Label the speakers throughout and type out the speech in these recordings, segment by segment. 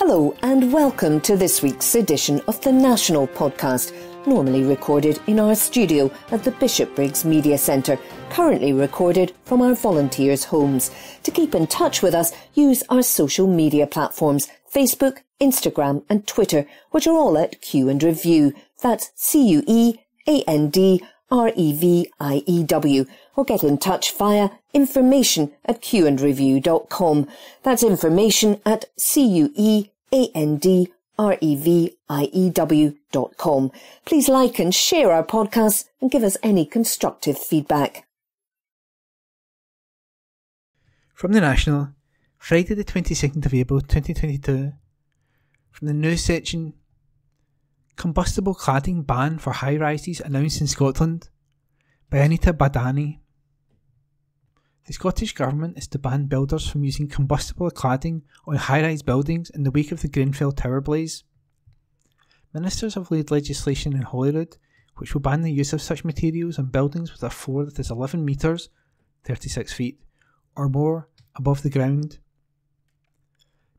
Speaker 1: Hello and welcome to this week's edition of the National Podcast, normally recorded in our studio at the Bishopbriggs Media Centre, currently recorded from our volunteers' homes. To keep in touch with us, use our social media platforms, Facebook, Instagram and Twitter, which are all at Q and Review. That's CUEANDREVIEW. Or get in touch via information@qandreview.com. That's information@CUEANDREVIEW.com. Please like and share our podcasts and give us any constructive feedback.
Speaker 2: From the National, Friday the 22nd of April 2022. From the news section, combustible cladding ban for high-rises announced in Scotland by Anita Badani. The Scottish Government is to ban builders from using combustible cladding on high-rise buildings in the wake of the Grenfell Tower blaze. Ministers have laid legislation in Holyrood which will ban the use of such materials on buildings with a floor that is 11 metres (36 feet) or more above the ground.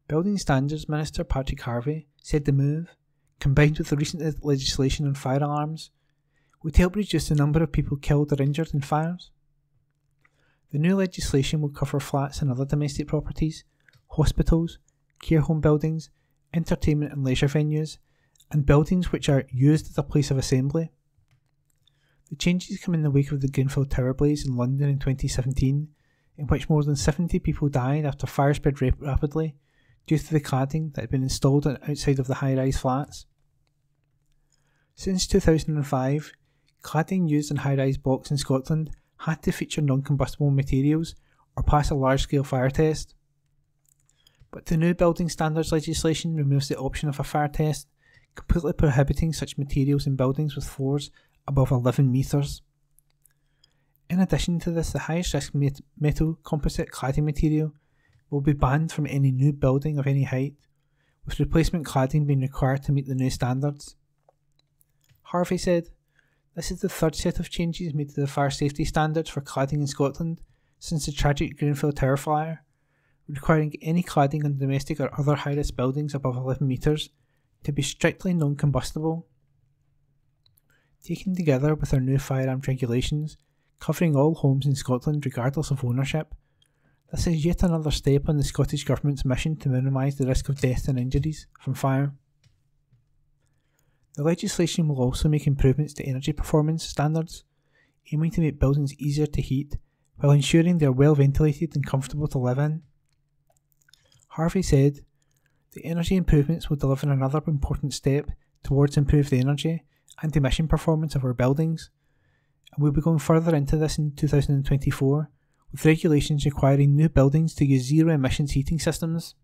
Speaker 2: Building Standards Minister Patrick Harvey said the move, combined with the recent legislation on fire alarms, would help reduce the number of people killed or injured in fires. The new legislation will cover flats and other domestic properties, hospitals, care home buildings, entertainment and leisure venues, and buildings which are used as a place of assembly. The changes come in the wake of the Grenfell Tower blaze in London in 2017, in which more than 70 people died after fire spread rapidly due to the cladding that had been installed outside of the high-rise flats. Since 2005, cladding used in high-rise blocks in Scotland had to feature non-combustible materials or pass a large-scale fire test. But the new building standards legislation removes the option of a fire test, completely prohibiting such materials in buildings with floors above 11 metres. In addition to this, the highest risk metal composite cladding material will be banned from any new building of any height, with replacement cladding being required to meet the new standards. Harvey said, "This is the third set of changes made to the fire safety standards for cladding in Scotland since the tragic Grenfell Tower fire, requiring any cladding on domestic or other high-risk buildings above 11 metres to be strictly non-combustible." Taken together with our new firearms regulations, covering all homes in Scotland regardless of ownership, this is yet another step on the Scottish Government's mission to minimise the risk of death and injuries from fire. The legislation will also make improvements to energy performance standards, aiming to make buildings easier to heat while ensuring they are well ventilated and comfortable to live in. Harvey said, "The energy improvements will deliver another important step towards improved energy and emission performance of our buildings, and we'll be going further into this in 2024, with regulations requiring new buildings to use zero emissions heating systems."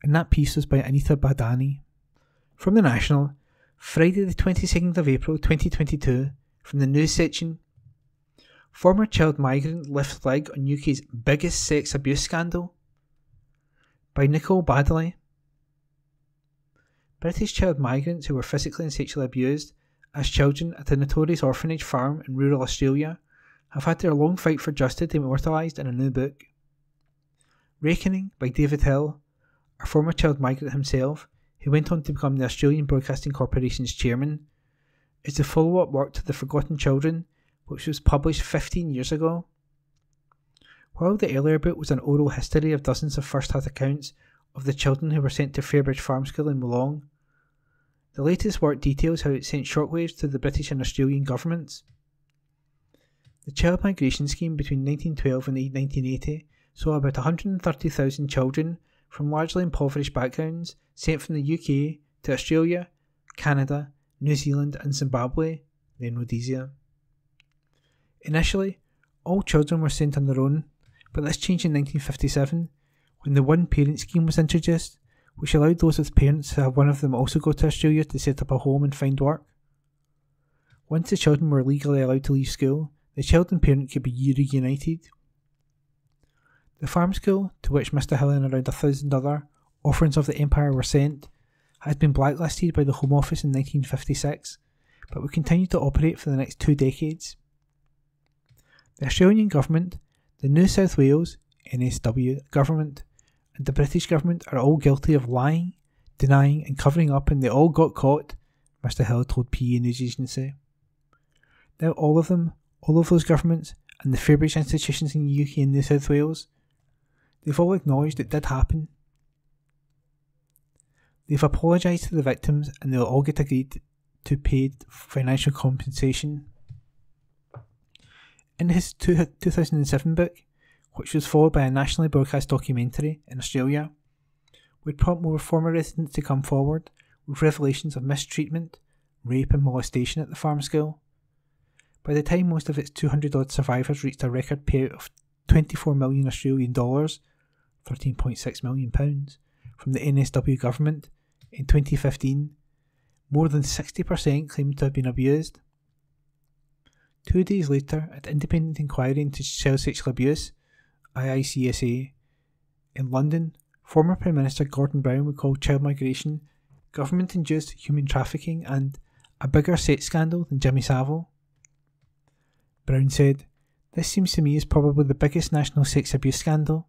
Speaker 2: And that piece was by Anita Badani. From the National, Friday the 22nd of April 2022, from the news section, former child migrant lifts leg on UK's biggest sex abuse scandal, by Nicole Baddeley. British child migrants who were physically and sexually abused as children at a notorious orphanage farm in rural Australia have had their long fight for justice immortalised in a new book. Reckoning, by David Hill, a former child migrant himself, who went on to become the Australian Broadcasting Corporation's chairman, is the follow-up work to The Forgotten Children, which was published 15 years ago. While the earlier book was an oral history of dozens of first-hand accounts of the children who were sent to Fairbridge Farm School in Wollong, the latest work details how it sent shockwaves to the British and Australian governments. The child migration scheme between 1912 and 1980 saw about 130,000 children from largely impoverished backgrounds sent from the UK to Australia, Canada, New Zealand and Zimbabwe, then Rhodesia. Initially, all children were sent on their own, but this changed in 1957 when the one-parent scheme was introduced, which allowed those with parents to have one of them also go to Australia to set up a home and find work. Once the children were legally allowed to leave school, the child and parent could be reunited. The farm school, to which Mr Hill and around 1,000 other orphans of the Empire were sent, had been blacklisted by the Home Office in 1956, but would continue to operate for the next 2 decades. The Australian Government, the New South Wales, NSW government, and the British government are all guilty of lying denying and covering up, and they all got caught, Mr Hill told PE News Agency. Now all of those governments and the Fairbridge institutions in the UK and New South Wales, they've all acknowledged it did happen. They've apologised to the victims, and they'll all get agreed to paid financial compensation. In his 2007 book, which was followed by a nationally broadcast documentary in Australia, would prompt more former residents to come forward with revelations of mistreatment, rape and molestation at the farm school. By the time most of its 200-odd survivors reached a record payout of 24 million Australian dollars, £13.6 million, from the NSW government in 2015, more than 60% claimed to have been abused. 2 days later, at Independent Inquiry into Child Sexual Abuse, IICSA, in London, former Prime Minister Gordon Brown would call child migration government-induced human trafficking and a bigger sex scandal than Jimmy Savile. Brown said, "This seems to me is probably the biggest national sex abuse scandal.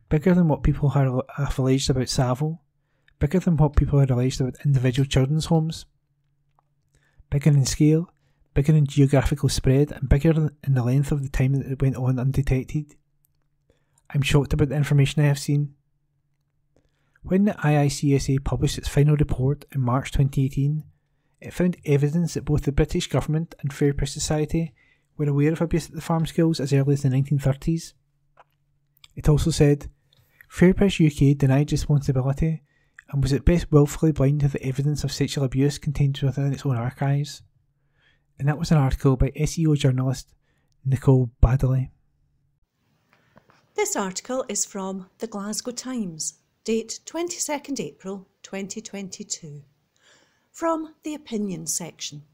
Speaker 2: Bigger than what people have alleged about Savile, bigger than what people had alleged about individual children's homes. Bigger in scale, bigger in geographical spread, and bigger in the length of the time that it went on undetected. I'm shocked about the information I have seen." When the IICSA published its final report in March 2018, it found evidence that both the British government and Fairbridge Society were aware of abuse at the farm schools as early as the 1930s. It also said, Fairbridge UK denied responsibility and was at best willfully blind to the evidence of sexual abuse contained within its own archives. And that was an article by SEO journalist Nicole Baddeley.
Speaker 3: This article is from the Glasgow Times, date 22nd April 2022, from the opinion section.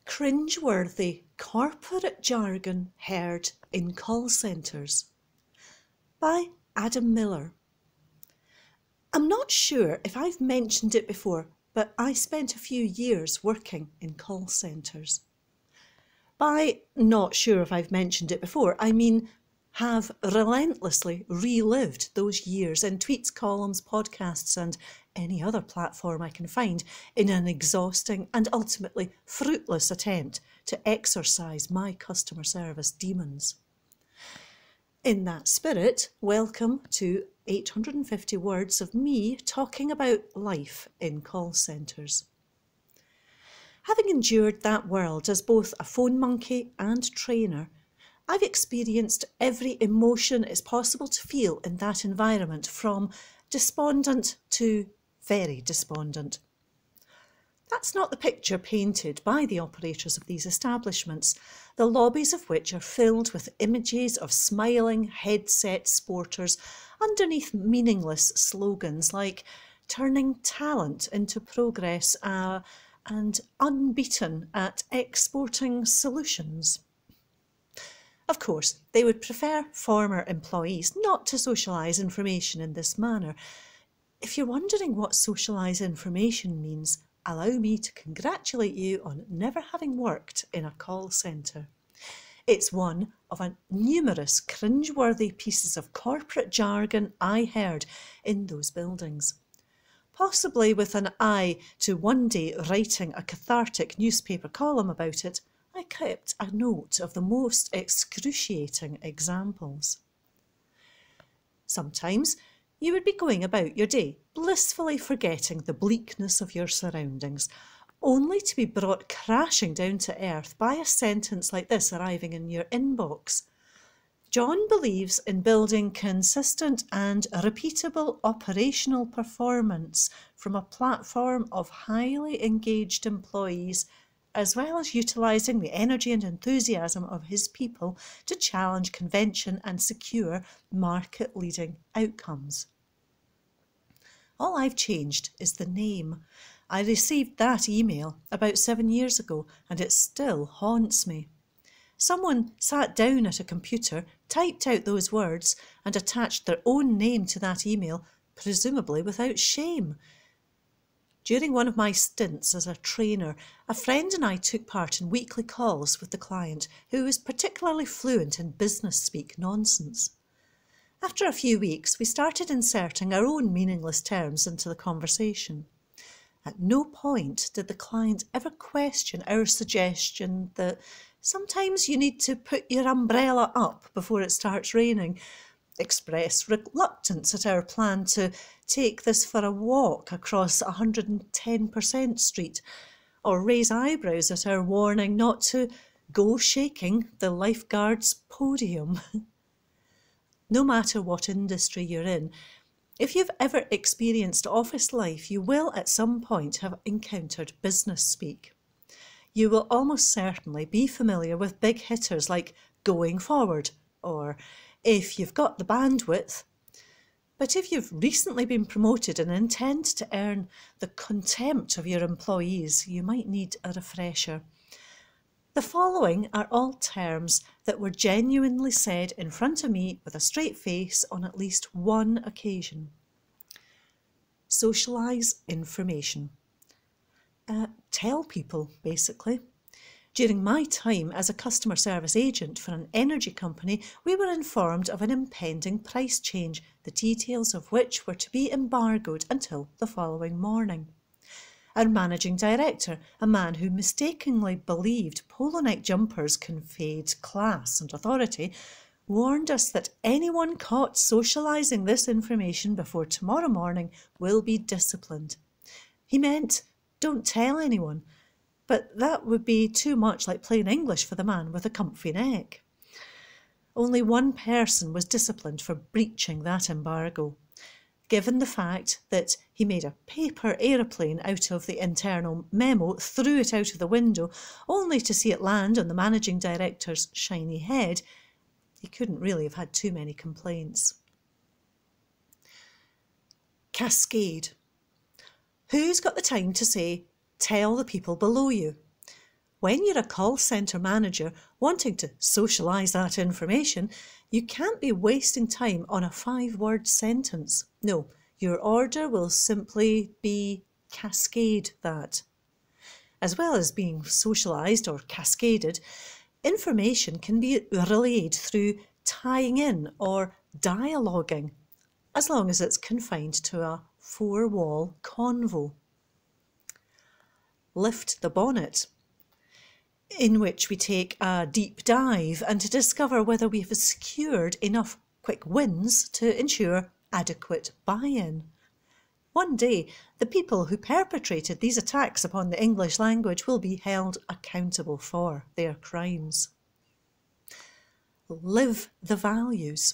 Speaker 3: Cringeworthy corporate jargon heard in call centres, by Adam Miller. I'm not sure if I've mentioned it before, but I spent a few years working in call centres. By not sure if I've mentioned it before, I mean have relentlessly relived those years in tweets, columns, podcasts and any other platform I can find in an exhausting and ultimately fruitless attempt to exorcise my customer service demons. In that spirit, welcome to 850 words of me talking about life in call centres. Having endured that world as both a phone monkey and trainer, I've experienced every emotion it's possible to feel in that environment, from despondent to very despondent. That's not the picture painted by the operators of these establishments, the lobbies of which are filled with images of smiling headset sporters underneath meaningless slogans like turning talent into progress and unbeaten at exporting solutions. Of course, they would prefer former employees not to socialise information in this manner. If you're wondering what socialise information means, allow me to congratulate you on never having worked in a call centre. It's one of a numerous cringeworthy pieces of corporate jargon I heard in those buildings. Possibly with an eye to one day writing a cathartic newspaper column about it, I kept a note of the most excruciating examples. Sometimes you would be going about your day, blissfully forgetting the bleakness of your surroundings, only to be brought crashing down to earth by a sentence like this arriving in your inbox. John believes in building consistent and repeatable operational performance from a platform of highly engaged employees, as well as utilising the energy and enthusiasm of his people to challenge convention and secure market-leading outcomes. All I've changed is the name. I received that email about 7 years ago, and it still haunts me. Someone sat down at a computer, typed out those words, and attached their own name to that email, presumably without shame. During one of my stints as a trainer, a friend and I took part in weekly calls with the client, who was particularly fluent in business speak nonsense. After a few weeks, we started inserting our own meaningless terms into the conversation. At no point did the client ever question our suggestion that sometimes you need to put your umbrella up before it starts raining, express reluctance at our plan to take this for a walk across 110% Street, or raise eyebrows at our warning not to go shaking the lifeguard's podium. No matter what industry you're in, if you've ever experienced office life, you will at some point have encountered business speak. You will almost certainly be familiar with big hitters like going forward, or if you've got the bandwidth. But if you've recently been promoted and intend to earn the contempt of your employees, you might need a refresher. The following are all terms that were genuinely said in front of me with a straight face on at least one occasion. Socialise information. Tell people, basically. During my time as a customer service agent for an energy company, we were informed of an impending price change, the details of which were to be embargoed until the following morning. Our managing director, a man who mistakenly believed polo neck jumpers conveyed class and authority, warned us that anyone caught socialising this information before tomorrow morning will be disciplined. He meant, don't tell anyone, but that would be too much like plain English for the man with a comfy neck. Only one person was disciplined for breaching that embargo. Given the fact that he made a paper aeroplane out of the internal memo, threw it out of the window, only to see it land on the managing director's shiny head, he couldn't really have had too many complaints. Cascade. Who's got the time to say, tell the people below you? When you're a call centre manager wanting to socialise that information, you can't be wasting time on a 5-word sentence. No, your order will simply be cascade that. As well as being socialised or cascaded, information can be relayed through tying in or dialoguing, as long as it's confined to a 4-wall convo. Lift the bonnet, in which we take a deep dive and to discover whether we have secured enough quick wins to ensure adequate buy-in. One day, the people who perpetrated these attacks upon the English language will be held accountable for their crimes. Live the values.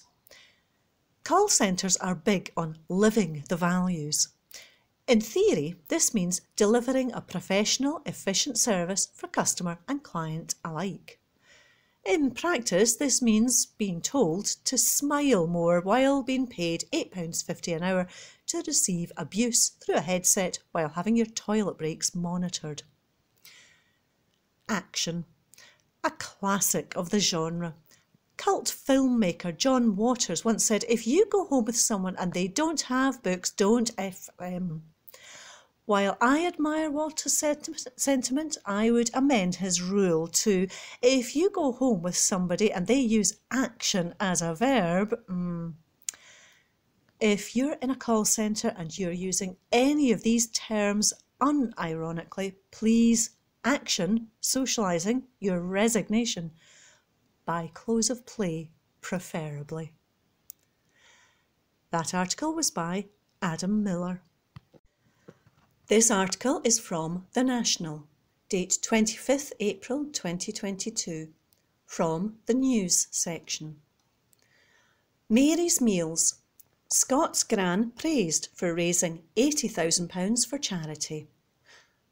Speaker 3: Call centres are big on living the values. In theory, this means delivering a professional, efficient service for customer and client alike. In practice, this means being told to smile more while being paid £8.50 an hour to receive abuse through a headset while having your toilet breaks monitored. Action. A classic of the genre. Cult filmmaker John Waters once said, if you go home with someone and they don't have books, don't F them. While I admire Walter's sentiment, I would amend his rule to, if you go home with somebody and they use action as a verb, if you're in a call centre and you're using any of these terms unironically, please action, socialising your resignation, by close of play preferably. That article was by Adam Miller. This article is from The National, date 25th April 2022, from the news section. Mary's Meals. Scott's Gran praised for raising £80,000 for charity.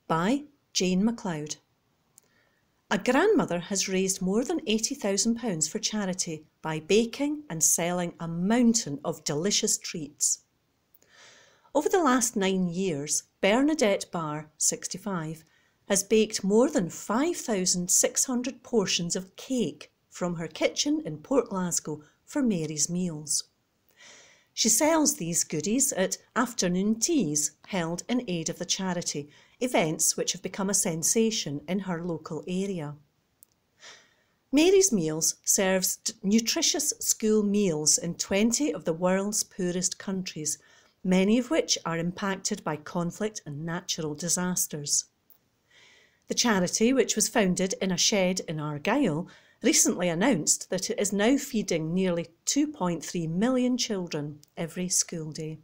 Speaker 3: By Jane MacLeod. A grandmother has raised more than £80,000 for charity by baking and selling a mountain of delicious treats. Over the last 9 years, Bernadette Barr, 65, has baked more than 5,600 portions of cake from her kitchen in Port Glasgow for Mary's Meals. She sells these goodies at afternoon teas held in aid of the charity, events which have become a sensation in her local area. Mary's Meals serves nutritious school meals in 20 of the world's poorest countries, many of which are impacted by conflict and natural disasters. The charity, which was founded in a shed in Argyll, recently announced that it is now feeding nearly 2.3 million children every school day.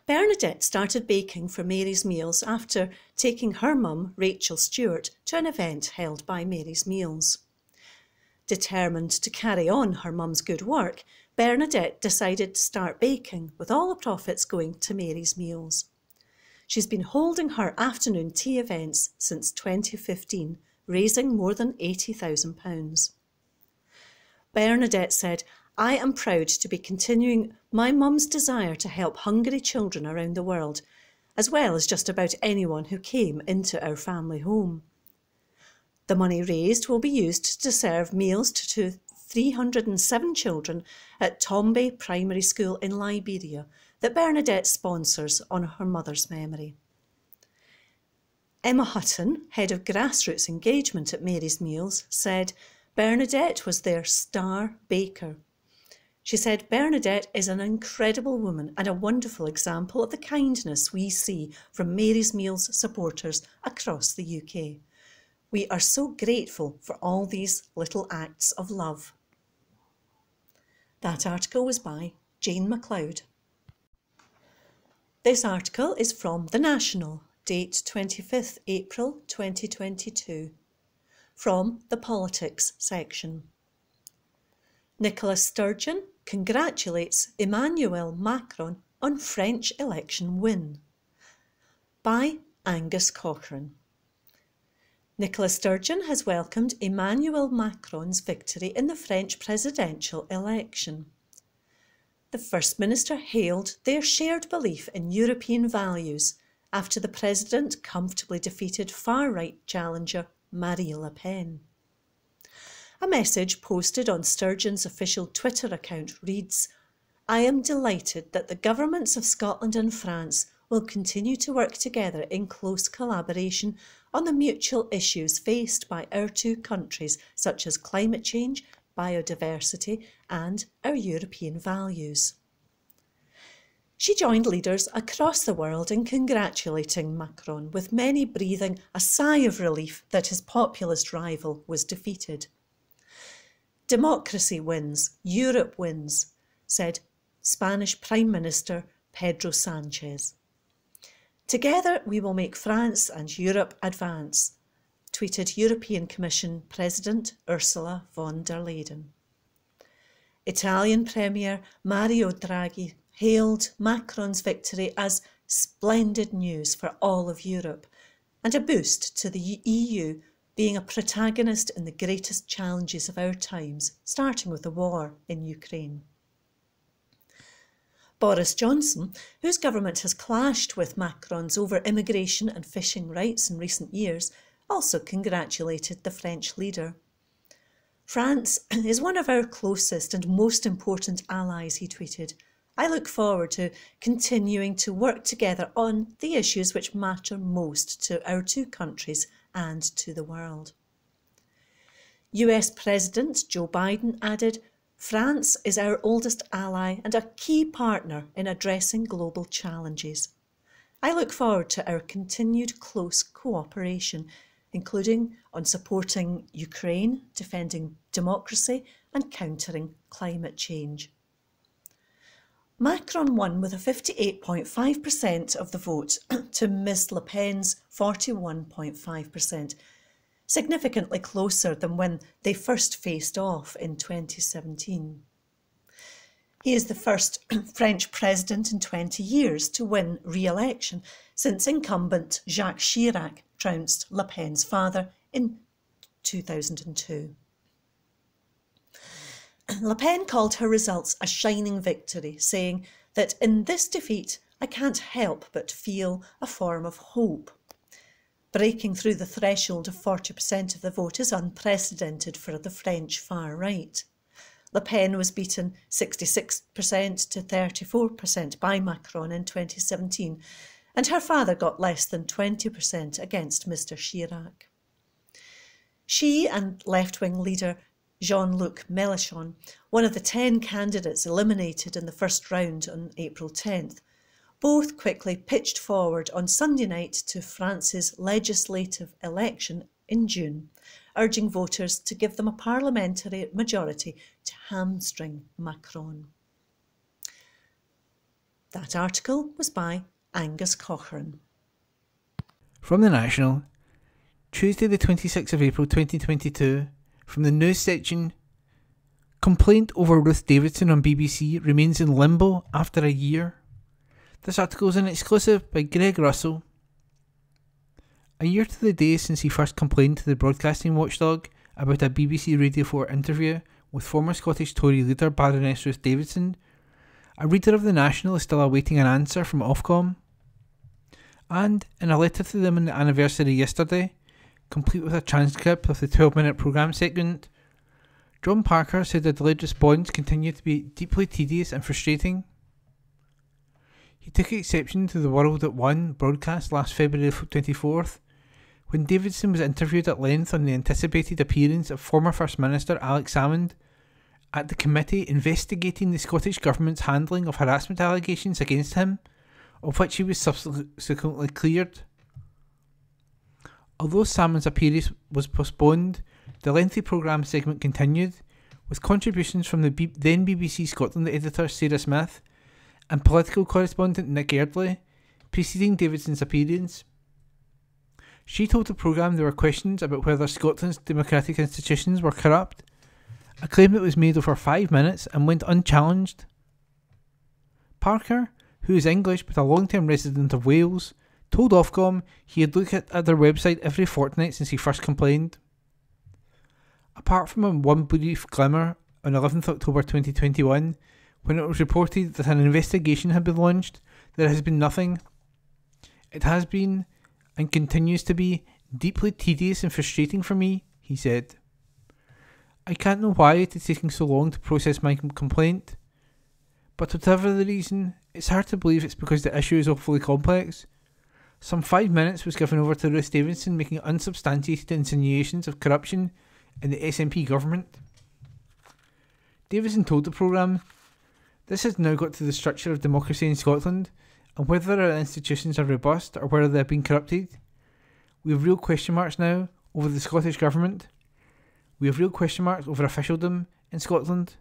Speaker 3: Bernadette started baking for Mary's Meals after taking her mum, Rachel Stewart, to an event held by Mary's Meals. Determined to carry on her mum's good work, Bernadette decided to start baking, with all the profits going to Mary's Meals. She's been holding her afternoon tea events since 2015, raising more than £80,000. Bernadette said, "I am proud to be continuing my mum's desire to help hungry children around the world, as well as just about anyone who came into our family home. The money raised will be used to serve meals to 307 children at Tombe Primary School in Liberia that Bernadette sponsors on her mother's memory." Emma Hutton, head of grassroots engagement at Mary's Meals, said Bernadette was their star baker. She said Bernadette is an incredible woman and a wonderful example of the kindness we see from Mary's Meals supporters across the UK. We are so grateful for all these little acts of love. That article was by Jane MacLeod. This article is from The National, date 25th April 2022, from the Politics section. Nicola Sturgeon congratulates Emmanuel Macron on French election win, by Angus Cochrane. Nicola Sturgeon has welcomed Emmanuel Macron's victory in the French presidential election. The First Minister hailed their shared belief in European values after the President comfortably defeated far-right challenger Marine Le Pen. A message posted on Sturgeon's official Twitter account reads, "I am delighted that the governments of Scotland and France will continue to work together in close collaboration on the mutual issues faced by our two countries, such as climate change, biodiversity and our European values." She joined leaders across the world in congratulating Macron, with many breathing a sigh of relief that his populist rival was defeated. "Democracy wins, Europe wins," said Spanish Prime Minister Pedro Sanchez. "Together we will make France and Europe advance," tweeted European Commission President Ursula von der Leyen. Italian Premier Mario Draghi hailed Macron's victory as splendid news for all of Europe and a boost to the EU being a protagonist in the greatest challenges of our times, starting with the war in Ukraine. Boris Johnson, whose government has clashed with Macron's over immigration and fishing rights in recent years, also congratulated the French leader. "France is one of our closest and most important allies," he tweeted. "I look forward to continuing to work together on the issues which matter most to our two countries and to the world." US President Joe Biden added, "France is our oldest ally and a key partner in addressing global challenges. I look forward to our continued close cooperation, including on supporting Ukraine, defending democracy and countering climate change." Macron won with a 58.5% of the vote to Ms Le Pen's 41.5%, significantly closer than when they first faced off in 2017. He is the first French president in 20 years to win re-election since incumbent Jacques Chirac trounced Le Pen's father in 2002. Le Pen called her results a shining victory, saying that in this defeat I can't help but feel a form of hope. Breaking through the threshold of 40% of the vote is unprecedented for the French far right. Le Pen was beaten 66% to 34% by Macron in 2017, and her father got less than 20% against Mr. Chirac. She and left-wing leader Jean-Luc Mélenchon, one of the 10 candidates eliminated in the first round on April 10th, both quickly pitched forward on Sunday night to France's legislative election in June, urging voters to give them a parliamentary majority to hamstring Macron. That article was by Angus Cochrane.
Speaker 2: From the National, Tuesday the 26th of April 2022, from the news section, complaint over Ruth Davidson on BBC remains in limbo after a year. This article is an exclusive by Greg Russell. A year to the day since he first complained to the broadcasting watchdog about a BBC Radio 4 interview with former Scottish Tory leader Baroness Ruth Davidson, a reader of The National is still awaiting an answer from Ofcom. And, in a letter to them on the anniversary yesterday, complete with a transcript of the 12-minute programme segment, John Parker said the delayed response continued to be deeply tedious and frustrating. He took exception to the World at One broadcast last February 24th, when Davidson was interviewed at length on the anticipated appearance of former First Minister Alex Salmond at the committee investigating the Scottish Government's handling of harassment allegations against him, of which he was subsequently cleared. Although Salmond's appearance was postponed, the lengthy programme segment continued, with contributions from the then BBC Scotland editor Sarah Smith and political correspondent Nick Eardley, preceding Davidson's appearance. She told the programme there were questions about whether Scotland's democratic institutions were corrupt, a claim that was made over 5 minutes and went unchallenged. Parker, who is English but a long-term resident of Wales, told Ofcom he had looked at their website every fortnight since he first complained. Apart from one brief glimmer on 11th October 2021, when it was reported that an investigation had been launched, there has been nothing. It has been, and continues to be, deeply tedious and frustrating for me, he said. I can't know why it is taking so long to process my complaint, but whatever the reason, it's hard to believe it's because the issue is awfully complex. Some 5 minutes was given over to Ruth Davidson making unsubstantiated insinuations of corruption in the SNP government. Davidson told the programme, "This has now got to the structure of democracy in Scotland, and whether our institutions are robust or whether they have been corrupted. We have real question marks now over the Scottish Government. We have real question marks over officialdom in Scotland.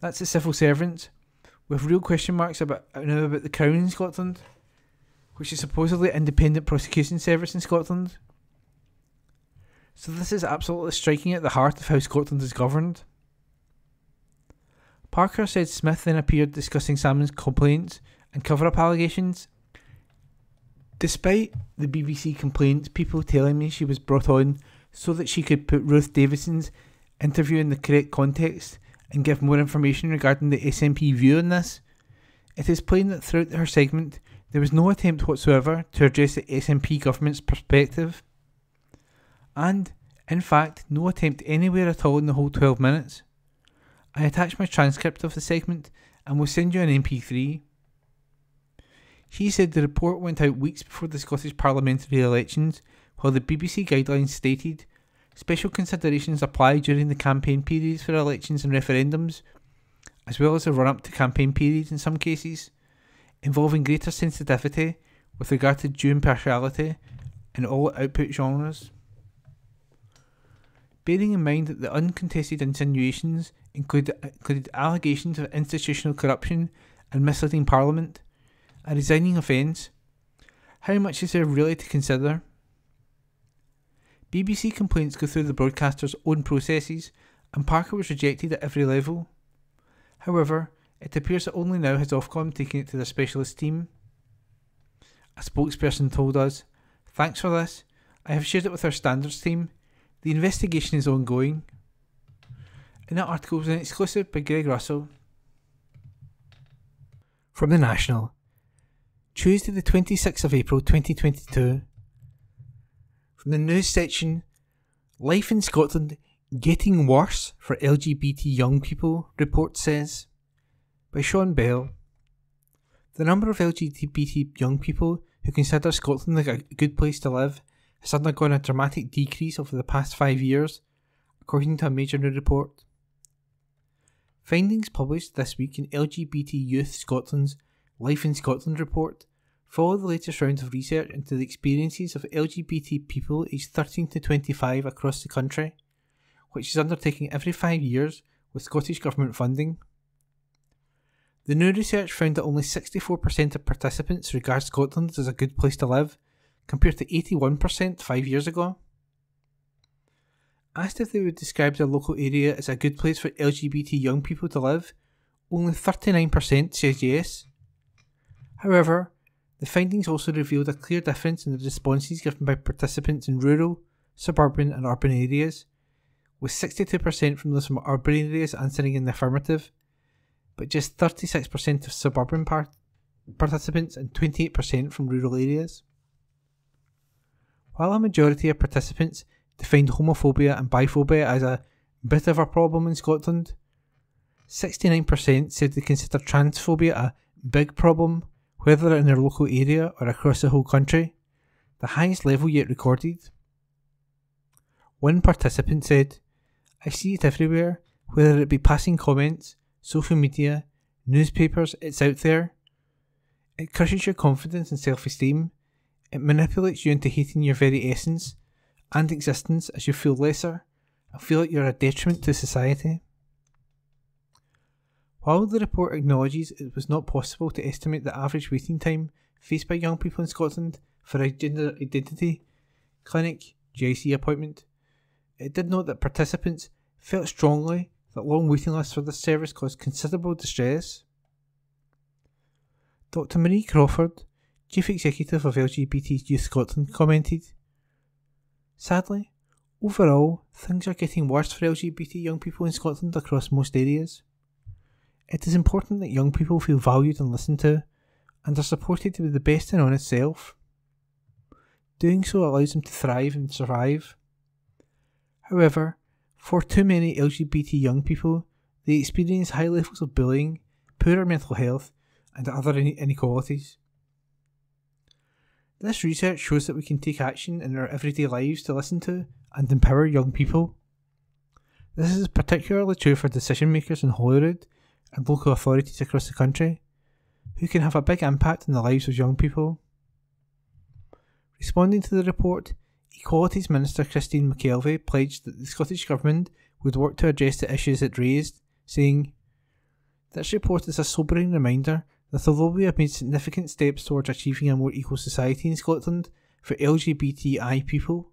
Speaker 2: That's the civil servants. We have real question marks about the Crown in Scotland, which is supposedly independent prosecution service in Scotland. So this is absolutely striking at the heart of how Scotland is governed." Parker said Smith then appeared discussing Salmond's complaints and cover-up allegations. Despite the BBC complaints, people telling me she was brought on so that she could put Ruth Davidson's interview in the correct context and give more information regarding the SNP view on this, it is plain that throughout her segment there was no attempt whatsoever to address the SNP government's perspective. And, in fact, no attempt anywhere at all in the whole 12 minutes. I attached my transcript of the segment and will send you an MP3. She said the report went out weeks before the Scottish parliamentary elections, while the BBC guidelines stated special considerations apply during the campaign periods for elections and referendums, as well as the run-up to campaign periods in some cases, involving greater sensitivity with regard to due impartiality in all output genres. Bearing in mind that the uncontested insinuations included allegations of institutional corruption and misleading Parliament, a resigning offence, how much is there really to consider? BBC complaints go through the broadcaster's own processes, and Parker was rejected at every level. However, it appears that only now has Ofcom taken it to their specialist team. A spokesperson told us, "Thanks for this. I have shared it with our standards team. The investigation is ongoing." And that article was an exclusive by Greg Russell. From the National, Tuesday the 26th of April 2022. From the news section, life in Scotland getting worse for LGBT young people, report says, by Sean Bell. The number of LGBT young people who consider Scotland a good place to live has undergone a dramatic decrease over the past 5 years, according to a major new report. Findings published this week in LGBT Youth Scotland's Life in Scotland report follow the latest round of research into the experiences of LGBT people aged 13 to 25 across the country, which is undertaken every 5 years with Scottish Government funding. The new research found that only 64% of participants regard Scotland as a good place to live, compared to 81% 5 years ago. Asked if they would describe their local area as a good place for LGBT young people to live, only 39% says yes. However, the findings also revealed a clear difference in the responses given by participants in rural, suburban and urban areas, with 62% from those from urban areas answering in the affirmative, but just 36% of suburban participants and 28% from rural areas. While a majority of participants defined homophobia and biphobia as a bit of a problem in Scotland, 69% said they consider transphobia a big problem, whether in their local area or across the whole country, the highest level yet recorded. One participant said, "I see it everywhere, whether it be passing comments, social media, newspapers, it's out there. It crushes your confidence and self-esteem. It manipulates you into hating your very essence and existence as you feel lesser and feel like you're a detriment to society." While the report acknowledges it was not possible to estimate the average waiting time faced by young people in Scotland for a gender identity clinic (GIC) appointment, it did note that participants felt strongly that long waiting lists for this service caused considerable distress. Dr Marie Crawford, Chief Executive of LGBT Youth Scotland, commented, "Sadly, overall, things are getting worse for LGBT young people in Scotland across most areas. It is important that young people feel valued and listened to, and are supported to be the best and honest self. Doing so allows them to thrive and survive. However, for too many LGBT young people, they experience high levels of bullying, poorer mental health, and other inequalities. This research shows that we can take action in our everyday lives to listen to and empower young people. This is particularly true for decision makers in Holyrood and local authorities across the country, who can have a big impact on the lives of young people." Responding to the report, Equalities Minister Christine McKelvey pledged that the Scottish Government would work to address the issues it raised, saying, "This report is a sobering reminder that although we have made significant steps towards achieving a more equal society in Scotland for LGBTI people,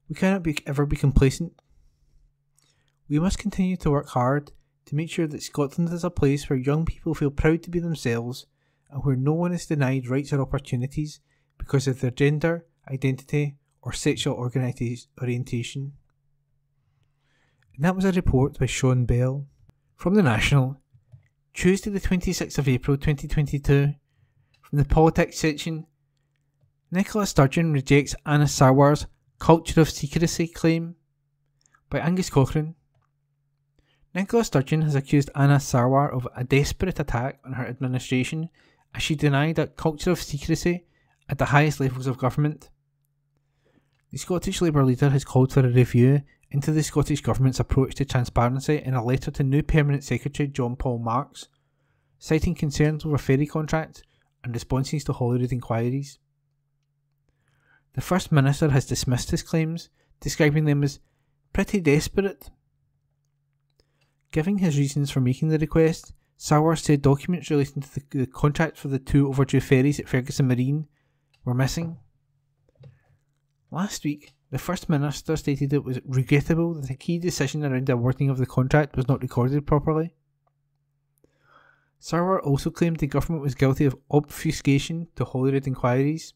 Speaker 2: we cannot ever be complacent. We must continue to work hard to make sure that Scotland is a place where young people feel proud to be themselves and where no one is denied rights or opportunities because of their gender, identity or sexual orientation." And that was a report by Sean Bell. From the National, Tuesday the 26th of April 2022, from the Politics section, Nicola Sturgeon rejects Anna Sarwar's culture of secrecy claim, by Angus Cochrane. Nicola Sturgeon has accused Anna Sarwar of a desperate attack on her administration as she denied a culture of secrecy at the highest levels of government. The Scottish Labour leader has called for a review into the Scottish Government's approach to transparency in a letter to new Permanent Secretary John Paul Marks, citing concerns over ferry contracts and responses to Holyrood inquiries. The First Minister has dismissed his claims, describing them as pretty desperate. Giving his reasons for making the request, Sarwar said documents relating to the contract for the 2 overdue ferries at Ferguson Marine were missing. Last week, the First Minister stated it was regrettable that a key decision around the awarding of the contract was not recorded properly. Sarwar also claimed the government was guilty of obfuscation to Holyrood inquiries.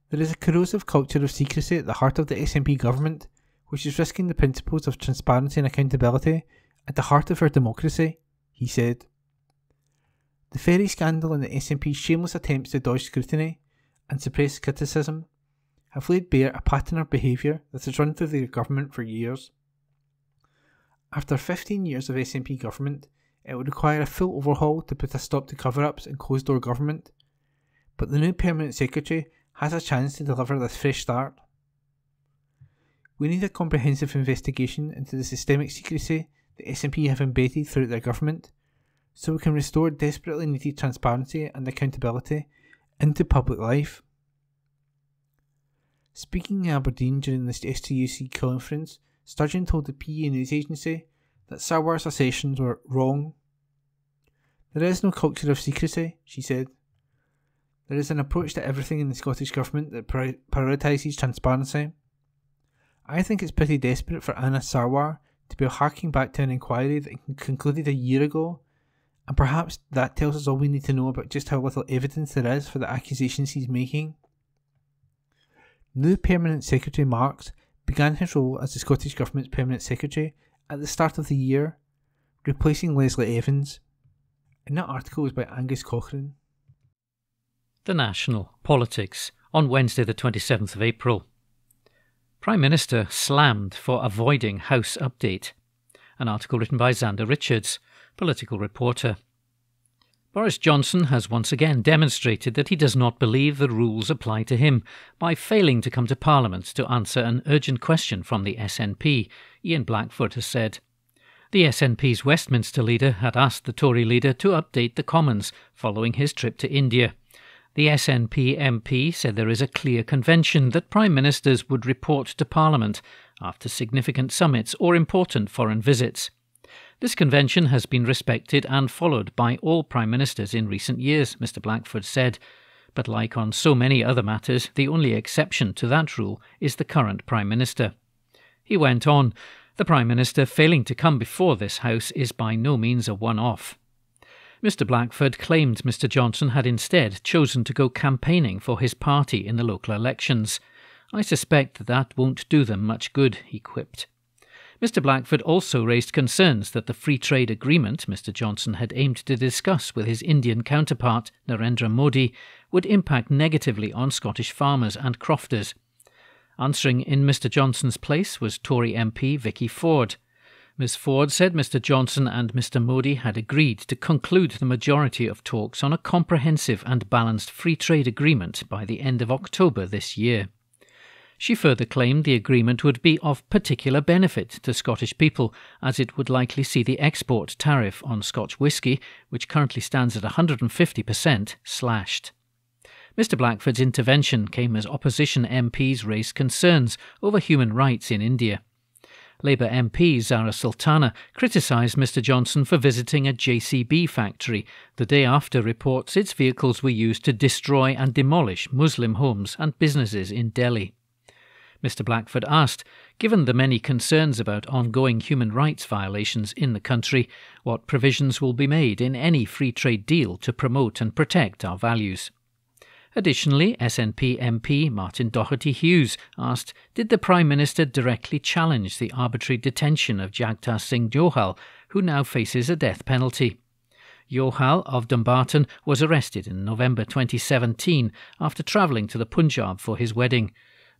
Speaker 2: There is a corrosive culture of secrecy at the heart of the SNP government, which is risking the principles of transparency and accountability at the heart of our democracy, he said. The ferry scandal and the SNP's shameless attempts to dodge scrutiny and suppress criticism have laid bare a pattern of behaviour that has run through the government for years. After 15 years of SNP government, it would require a full overhaul to put a stop to cover-ups and closed-door government, but the new Permanent Secretary has a chance to deliver this fresh start. We need a comprehensive investigation into the systemic secrecy the SNP have embedded throughout their government, so we can restore desperately needed transparency and accountability into public life. Speaking in Aberdeen during the STUC conference, Sturgeon told the PA news agency that Sarwar's assertions were wrong. There is no culture of secrecy, she said. There is an approach to everything in the Scottish Government that prioritises transparency. I think it's pretty desperate for Anna Sarwar to be harking back to an inquiry that concluded a year ago, and perhaps that tells us all we need to know about just how little evidence there is for the accusations he's making. New Permanent Secretary Marks began his role as the Scottish Government's Permanent Secretary at the start of the year, replacing Leslie Evans. And that article was by Angus Cochrane.
Speaker 4: The National Politics on Wednesday the 27th of April. Prime Minister slammed for avoiding House update. An article written by Xander Richards, political reporter. Boris Johnson has once again demonstrated that he does not believe the rules apply to him by failing to come to Parliament to answer an urgent question from the SNP, Ian Blackford has said. The SNP's Westminster leader had asked the Tory leader to update the Commons following his trip to India. The SNP MP said there is a clear convention that Prime Ministers would report to Parliament after significant summits or important foreign visits. This convention has been respected and followed by all Prime Ministers in recent years, Mr Blackford said. But like on so many other matters, the only exception to that rule is the current Prime Minister. He went on, the Prime Minister failing to come before this House is by no means a one-off. Mr Blackford claimed Mr Johnson had instead chosen to go campaigning for his party in the local elections. I suspect that won't do them much good, he quipped. Mr Blackford also raised concerns that the free trade agreement Mr Johnson had aimed to discuss with his Indian counterpart, Narendra Modi, would impact negatively on Scottish farmers and crofters. Answering in Mr Johnson's place was Tory MP Vicky Ford. Ms Ford said Mr Johnson and Mr Modi had agreed to conclude the majority of talks on a comprehensive and balanced free trade agreement by the end of October this year. She further claimed the agreement would be of particular benefit to Scottish people, as it would likely see the export tariff on Scotch whisky, which currently stands at 150%, slashed. Mr Blackford's intervention came as opposition MPs raised concerns over human rights in India. Labour MP Zara Sultana criticised Mr Johnson for visiting a JCB factory the day after reports its vehicles were used to destroy and demolish Muslim homes and businesses in Delhi. Mr Blackford asked, given the many concerns about ongoing human rights violations in the country, what provisions will be made in any free trade deal to promote and protect our values. Additionally, SNP MP Martin Doherty-Hughes asked, did the Prime Minister directly challenge the arbitrary detention of Jagtar Singh Johal, who now faces a death penalty? Johal of Dumbarton was arrested in November 2017 after travelling to the Punjab for his wedding.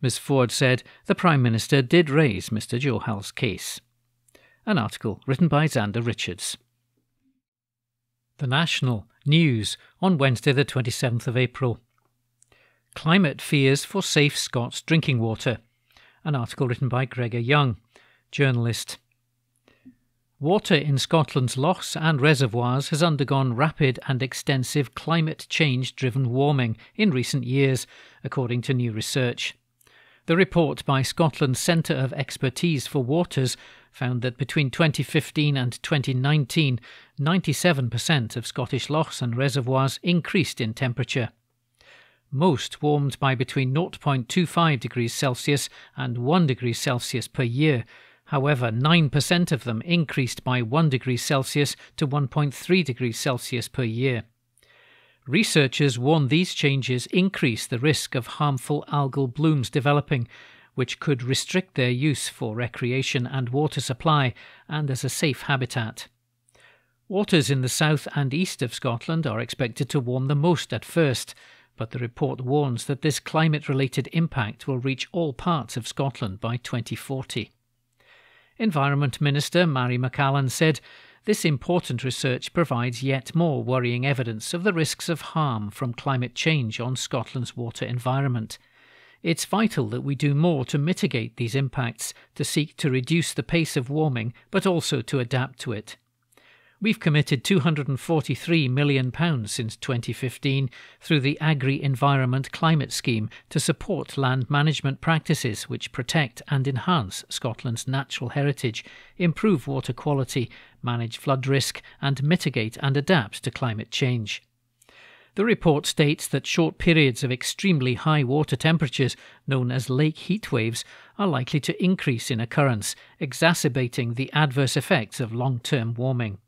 Speaker 4: Ms Ford said the Prime Minister did raise Mr Johal's case. An article written by Xander Richards. The National News on Wednesday the 27th of April. Climate fears for safe Scots drinking water. An article written by Gregor Young, journalist. Water in Scotland's lochs and reservoirs has undergone rapid and extensive climate change-driven warming in recent years, according to new research. The report by Scotland's Centre of Expertise for Waters found that between 2015 and 2019, 97% of Scottish lochs and reservoirs increased in temperature. Most warmed by between 0.25 degrees Celsius and 1 degree Celsius per year. However, 9% of them increased by 1 degree Celsius to 1.3 degrees Celsius per year. Researchers warn these changes increase the risk of harmful algal blooms developing, which could restrict their use for recreation and water supply and as a safe habitat. Waters in the south and east of Scotland are expected to warm the most at first, but the report warns that this climate-related impact will reach all parts of Scotland by 2040. Environment Minister Mary McAllan said, this important research provides yet more worrying evidence of the risks of harm from climate change on Scotland's water environment. It's vital that we do more to mitigate these impacts, to seek to reduce the pace of warming, but also to adapt to it. We've committed £243 million since 2015 through the Agri-Environment Climate Scheme to support land management practices which protect and enhance Scotland's natural heritage, improve water quality, manage flood risk and mitigate and adapt to climate change. The report states that short periods of extremely high water temperatures, known as lake heat waves, are likely to increase in occurrence, exacerbating the adverse effects of long-term warming.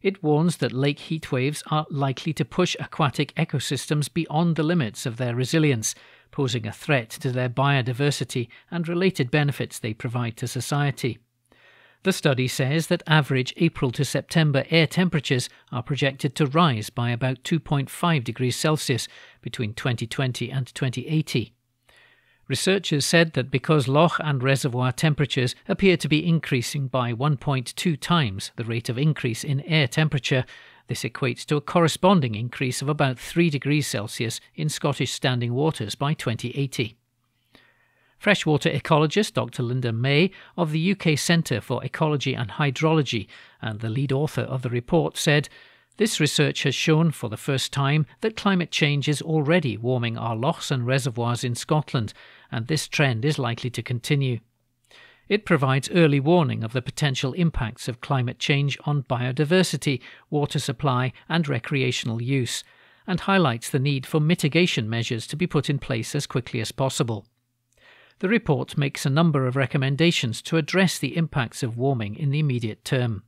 Speaker 4: It warns that lake heat waves are likely to push aquatic ecosystems beyond the limits of their resilience, posing a threat to their biodiversity and related benefits they provide to society. The study says that average April to September air temperatures are projected to rise by about 2.5 degrees Celsius between 2020 and 2080. Researchers said that because loch and reservoir temperatures appear to be increasing by 1.2 times the rate of increase in air temperature, this equates to a corresponding increase of about 3 degrees Celsius in Scottish standing waters by 2080. Freshwater ecologist Dr. Linda May of the UK Centre for Ecology and Hydrology and the lead author of the report said, "This research has shown for the first time that climate change is already warming our lochs and reservoirs in Scotland, and this trend is likely to continue. It provides early warning of the potential impacts of climate change on biodiversity, water supply and recreational use, and highlights the need for mitigation measures to be put in place as quickly as possible." The report makes a number of recommendations to address the impacts of warming in the immediate term.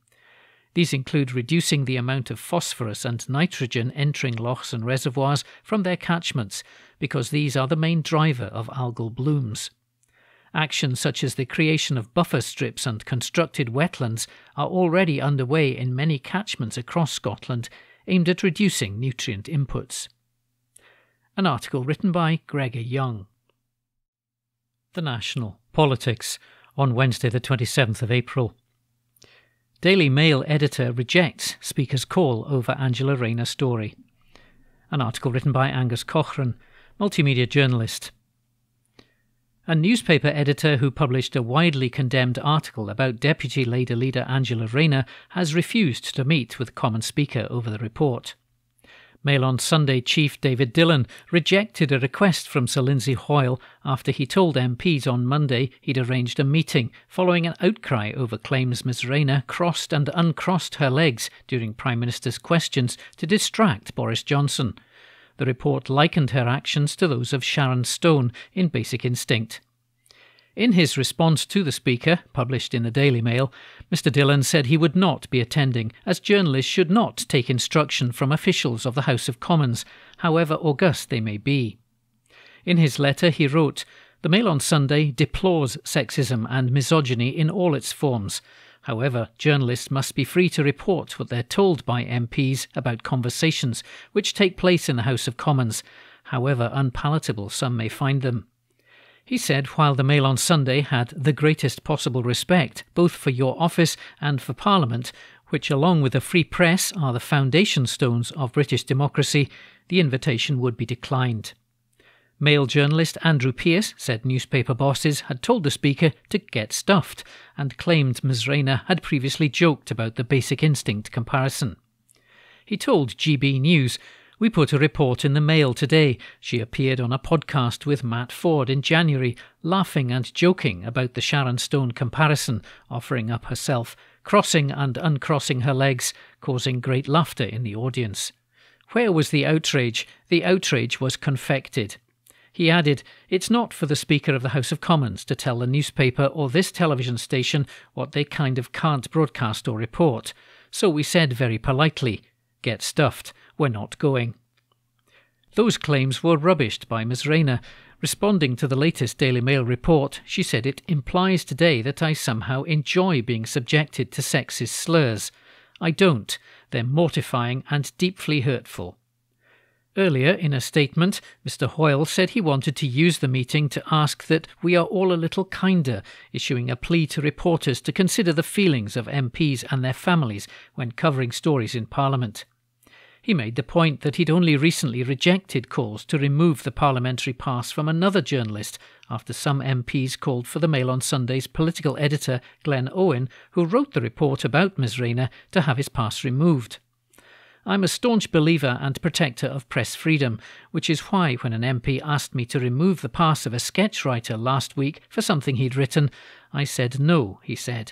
Speaker 4: These include reducing the amount of phosphorus and nitrogen entering lochs and reservoirs from their catchments, because these are the main driver of algal blooms. Actions such as the creation of buffer strips and constructed wetlands are already underway in many catchments across Scotland, aimed at reducing nutrient inputs. An article written by Gregor Young. The National Politics on Wednesday the 27th of April. Daily Mail editor rejects Speaker's call over Angela Rayner story. An article written by Angus Cochran, multimedia journalist. A newspaper editor who published a widely condemned article about Deputy Labour leader Angela Rayner has refused to meet with Common Speaker over the report. Mail on Sunday chief David Dillon rejected a request from Sir Lindsay Hoyle after he told MPs on Monday he'd arranged a meeting following an outcry over claims Ms Rayner crossed and uncrossed her legs during Prime Minister's questions to distract Boris Johnson. The report likened her actions to those of Sharon Stone in Basic Instinct. In his response to the Speaker, published in the Daily Mail, Mr Dillon said he would not be attending, as journalists should not take instruction from officials of the House of Commons, however august they may be. In his letter he wrote, "The Mail on Sunday deplores sexism and misogyny in all its forms. However, journalists must be free to report what they're told by MPs about conversations which take place in the House of Commons, however unpalatable some may find them." He said while the Mail on Sunday had the greatest possible respect both for your office and for Parliament, which along with a free press are the foundation stones of British democracy, the invitation would be declined. Mail journalist Andrew Pearce said newspaper bosses had told the Speaker to get stuffed and claimed Ms Rayner had previously joked about the Basic Instinct comparison. He told GB News, "We put a report in the Mail today. She appeared on a podcast with Matt Ford in January, laughing and joking about the Sharon Stone comparison, offering up herself, crossing and uncrossing her legs, causing great laughter in the audience. Where was the outrage? The outrage was confected." He added, "It's not for the Speaker of the House of Commons to tell the newspaper or this television station what they kind of can't broadcast or report. So we said very politely, 'Get stuffed, we're not going.'" Those claims were rubbished by Ms Rayner. Responding to the latest Daily Mail report, she said it implies today that I somehow enjoy being subjected to sexist slurs. I don't. They're mortifying and deeply hurtful. Earlier, in a statement, Mr Hoyle said he wanted to use the meeting to ask that we are all a little kinder, issuing a plea to reporters to consider the feelings of MPs and their families when covering stories in Parliament. He made the point that he'd only recently rejected calls to remove the parliamentary pass from another journalist after some MPs called for the Mail on Sunday's political editor Glenn Owen, who wrote the report about Ms Rayner, to have his pass removed. I'm a staunch believer and protector of press freedom, which is why when an MP asked me to remove the pass of a sketch writer last week for something he'd written, I said no, he said.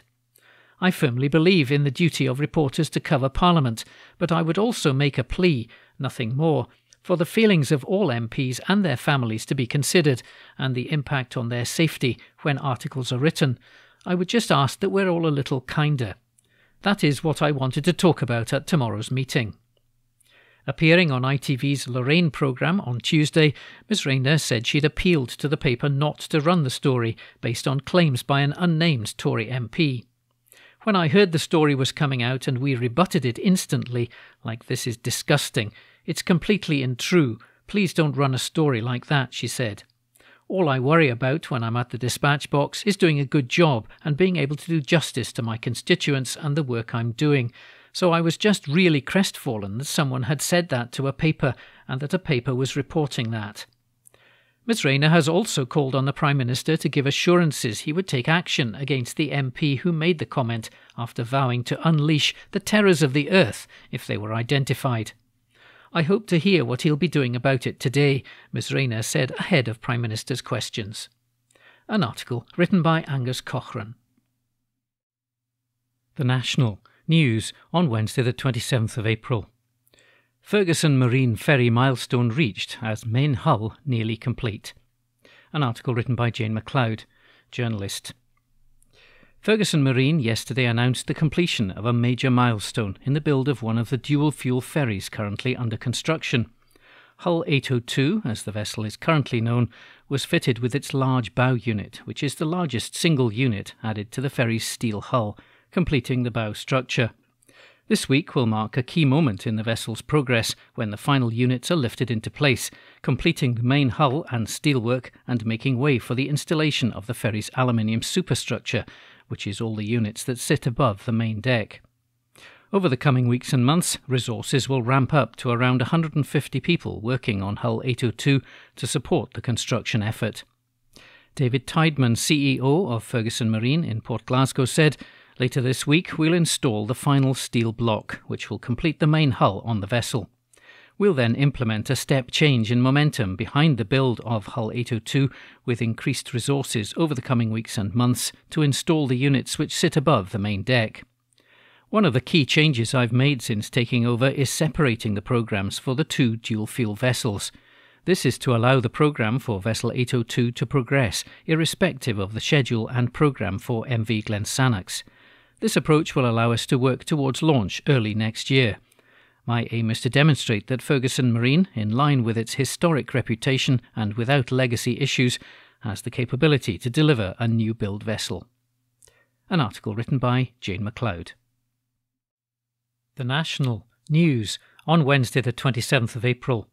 Speaker 4: I firmly believe in the duty of reporters to cover Parliament, but I would also make a plea, nothing more, for the feelings of all MPs and their families to be considered, and the impact on their safety when articles are written. I would just ask that we're all a little kinder. That is what I wanted to talk about at tomorrow's meeting. Appearing on ITV's Lorraine programme on Tuesday, Ms Rayner said she'd appealed to the paper not to run the story based on claims by an unnamed Tory MP. When I heard the story was coming out and we rebutted it instantly, like this is disgusting, it's completely untrue, please don't run a story like that, she said. All I worry about when I'm at the dispatch box is doing a good job and being able to do justice to my constituents and the work I'm doing. So I was just really crestfallen that someone had said that to a paper and that a paper was reporting that. Ms Rayner has also called on the Prime Minister to give assurances he would take action against the MP who made the comment after vowing to unleash the terrors of the earth if they were identified. I hope to hear what he'll be doing about it today, Ms Rayner said ahead of Prime Minister's questions. An article written by Angus Cochran. The National News on Wednesday the 27th of April. Ferguson Marine ferry milestone reached as main hull nearly complete. An article written by Jane MacLeod, journalist. Ferguson Marine yesterday announced the completion of a major milestone in the build of one of the dual-fuel ferries currently under construction. Hull 802, as the vessel is currently known, was fitted with its large bow unit, which is the largest single unit added to the ferry's steel hull, completing the bow structure. This week will mark a key moment in the vessel's progress when the final units are lifted into place, completing the main hull and steelwork and making way for the installation of the ferry's aluminium superstructure, which is all the units that sit above the main deck. Over the coming weeks and months, resources will ramp up to around 150 people working on Hull 802 to support the construction effort. David Tideman, CEO of Ferguson Marine in Port Glasgow, said, "Later this week we'll install the final steel block, which will complete the main hull on the vessel. We'll then implement a step change in momentum behind the build of Hull 802 with increased resources over the coming weeks and months to install the units which sit above the main deck. One of the key changes I've made since taking over is separating the programmes for the two dual-fuel vessels. This is to allow the programme for Vessel 802 to progress, irrespective of the schedule and programme for MV Glensannox. This approach will allow us to work towards launch early next year. My aim is to demonstrate that Ferguson Marine, in line with its historic reputation and without legacy issues, has the capability to deliver a new build vessel." An article written by Jane MacLeod. The National News on Wednesday the 27th of April.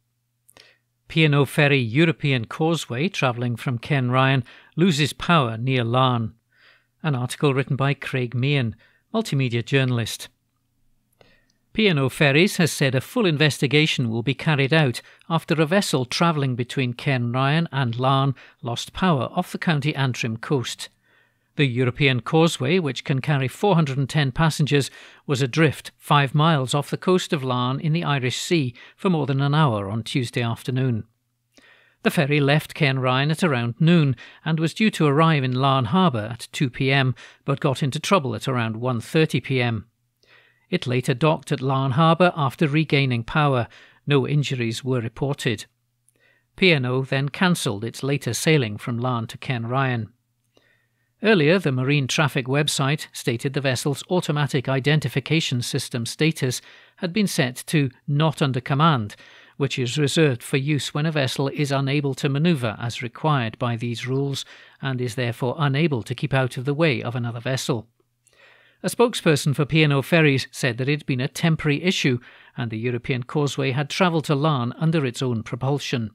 Speaker 4: P&O Ferry European Causeway travelling from Kenryan loses power near Larne. An article written by Craig Meehan, multimedia journalist. P&O Ferries has said a full investigation will be carried out after a vessel travelling between Kenryan and Larne lost power off the County Antrim coast. The European Causeway, which can carry 410 passengers, was adrift 5 miles off the coast of Larne in the Irish Sea for more than an hour on Tuesday afternoon. The ferry left Kenryan at around noon and was due to arrive in Larne Harbour at 2 p.m, but got into trouble at around 1:30 p.m. It later docked at Larne Harbour after regaining power. No injuries were reported. P&O then cancelled its later sailing from Larne to Kenryan. Earlier, the Marine Traffic website stated the vessel's automatic identification system status had been set to "not under command," which is reserved for use when a vessel is unable to manoeuvre as required by these rules and is therefore unable to keep out of the way of another vessel. A spokesperson for P&O Ferries said that it had been a temporary issue and the European Causeway had travelled to Larne under its own propulsion.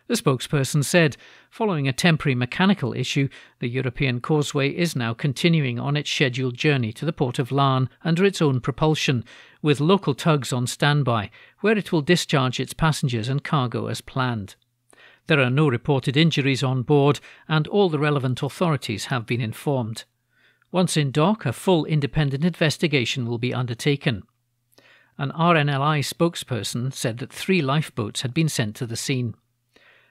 Speaker 4: The spokesperson said, following a temporary mechanical issue, the European Causeway is now continuing on its scheduled journey to the port of Larne under its own propulsion, with local tugs on standby, where it will discharge its passengers and cargo as planned. There are no reported injuries on board, and all the relevant authorities have been informed. Once in dock, a full independent investigation will be undertaken. An RNLI spokesperson said that 3 lifeboats had been sent to the scene.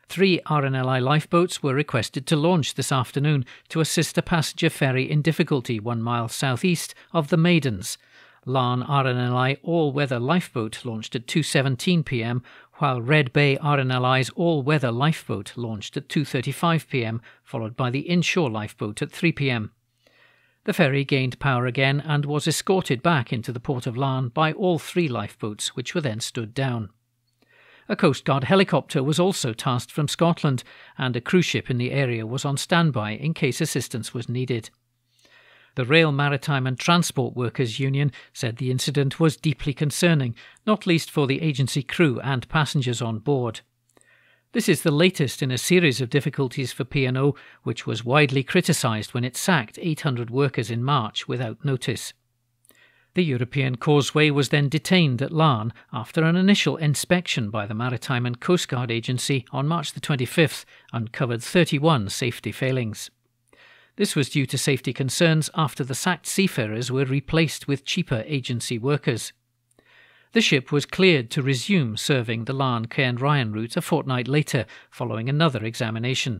Speaker 4: 3 RNLI lifeboats were requested to launch this afternoon to assist a passenger ferry in difficulty 1 mile southeast of the Maidens. Larne RNLI all-weather lifeboat launched at 2:17 p.m, while Red Bay RNLI's all-weather lifeboat launched at 2:35 p.m, followed by the inshore lifeboat at 3 p.m. The ferry gained power again and was escorted back into the port of Larne by all 3 lifeboats, which were then stood down. A Coast Guard helicopter was also tasked from Scotland, and a cruise ship in the area was on standby in case assistance was needed. The Rail, Maritime and Transport Workers Union said the incident was deeply concerning, not least for the agency crew and passengers on board. This is the latest in a series of difficulties for P&O, which was widely criticised when it sacked 800 workers in March without notice. The European Causeway was then detained at Larne after an initial inspection by the Maritime and Coast Guard Agency on March the 25th uncovered 31 safety failings. This was due to safety concerns after the sacked seafarers were replaced with cheaper agency workers. The ship was cleared to resume serving the Larne-Cairnryan route a fortnight later, following another examination.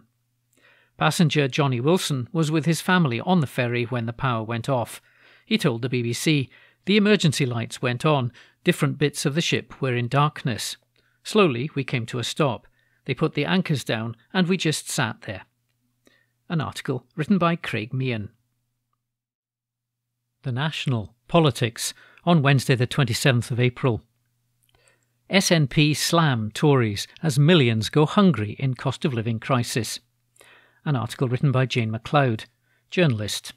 Speaker 4: Passenger Johnny Wilson was with his family on the ferry when the power went off. He told the BBC, "The emergency lights went on, different bits of the ship were in darkness. Slowly we came to a stop. They put the anchors down and we just sat there." An article written by Craig Meehan. The National Politics on Wednesday the 27th of April. SNP slam Tories as millions go hungry in cost of living crisis. An article written by Jane MacLeod, journalist.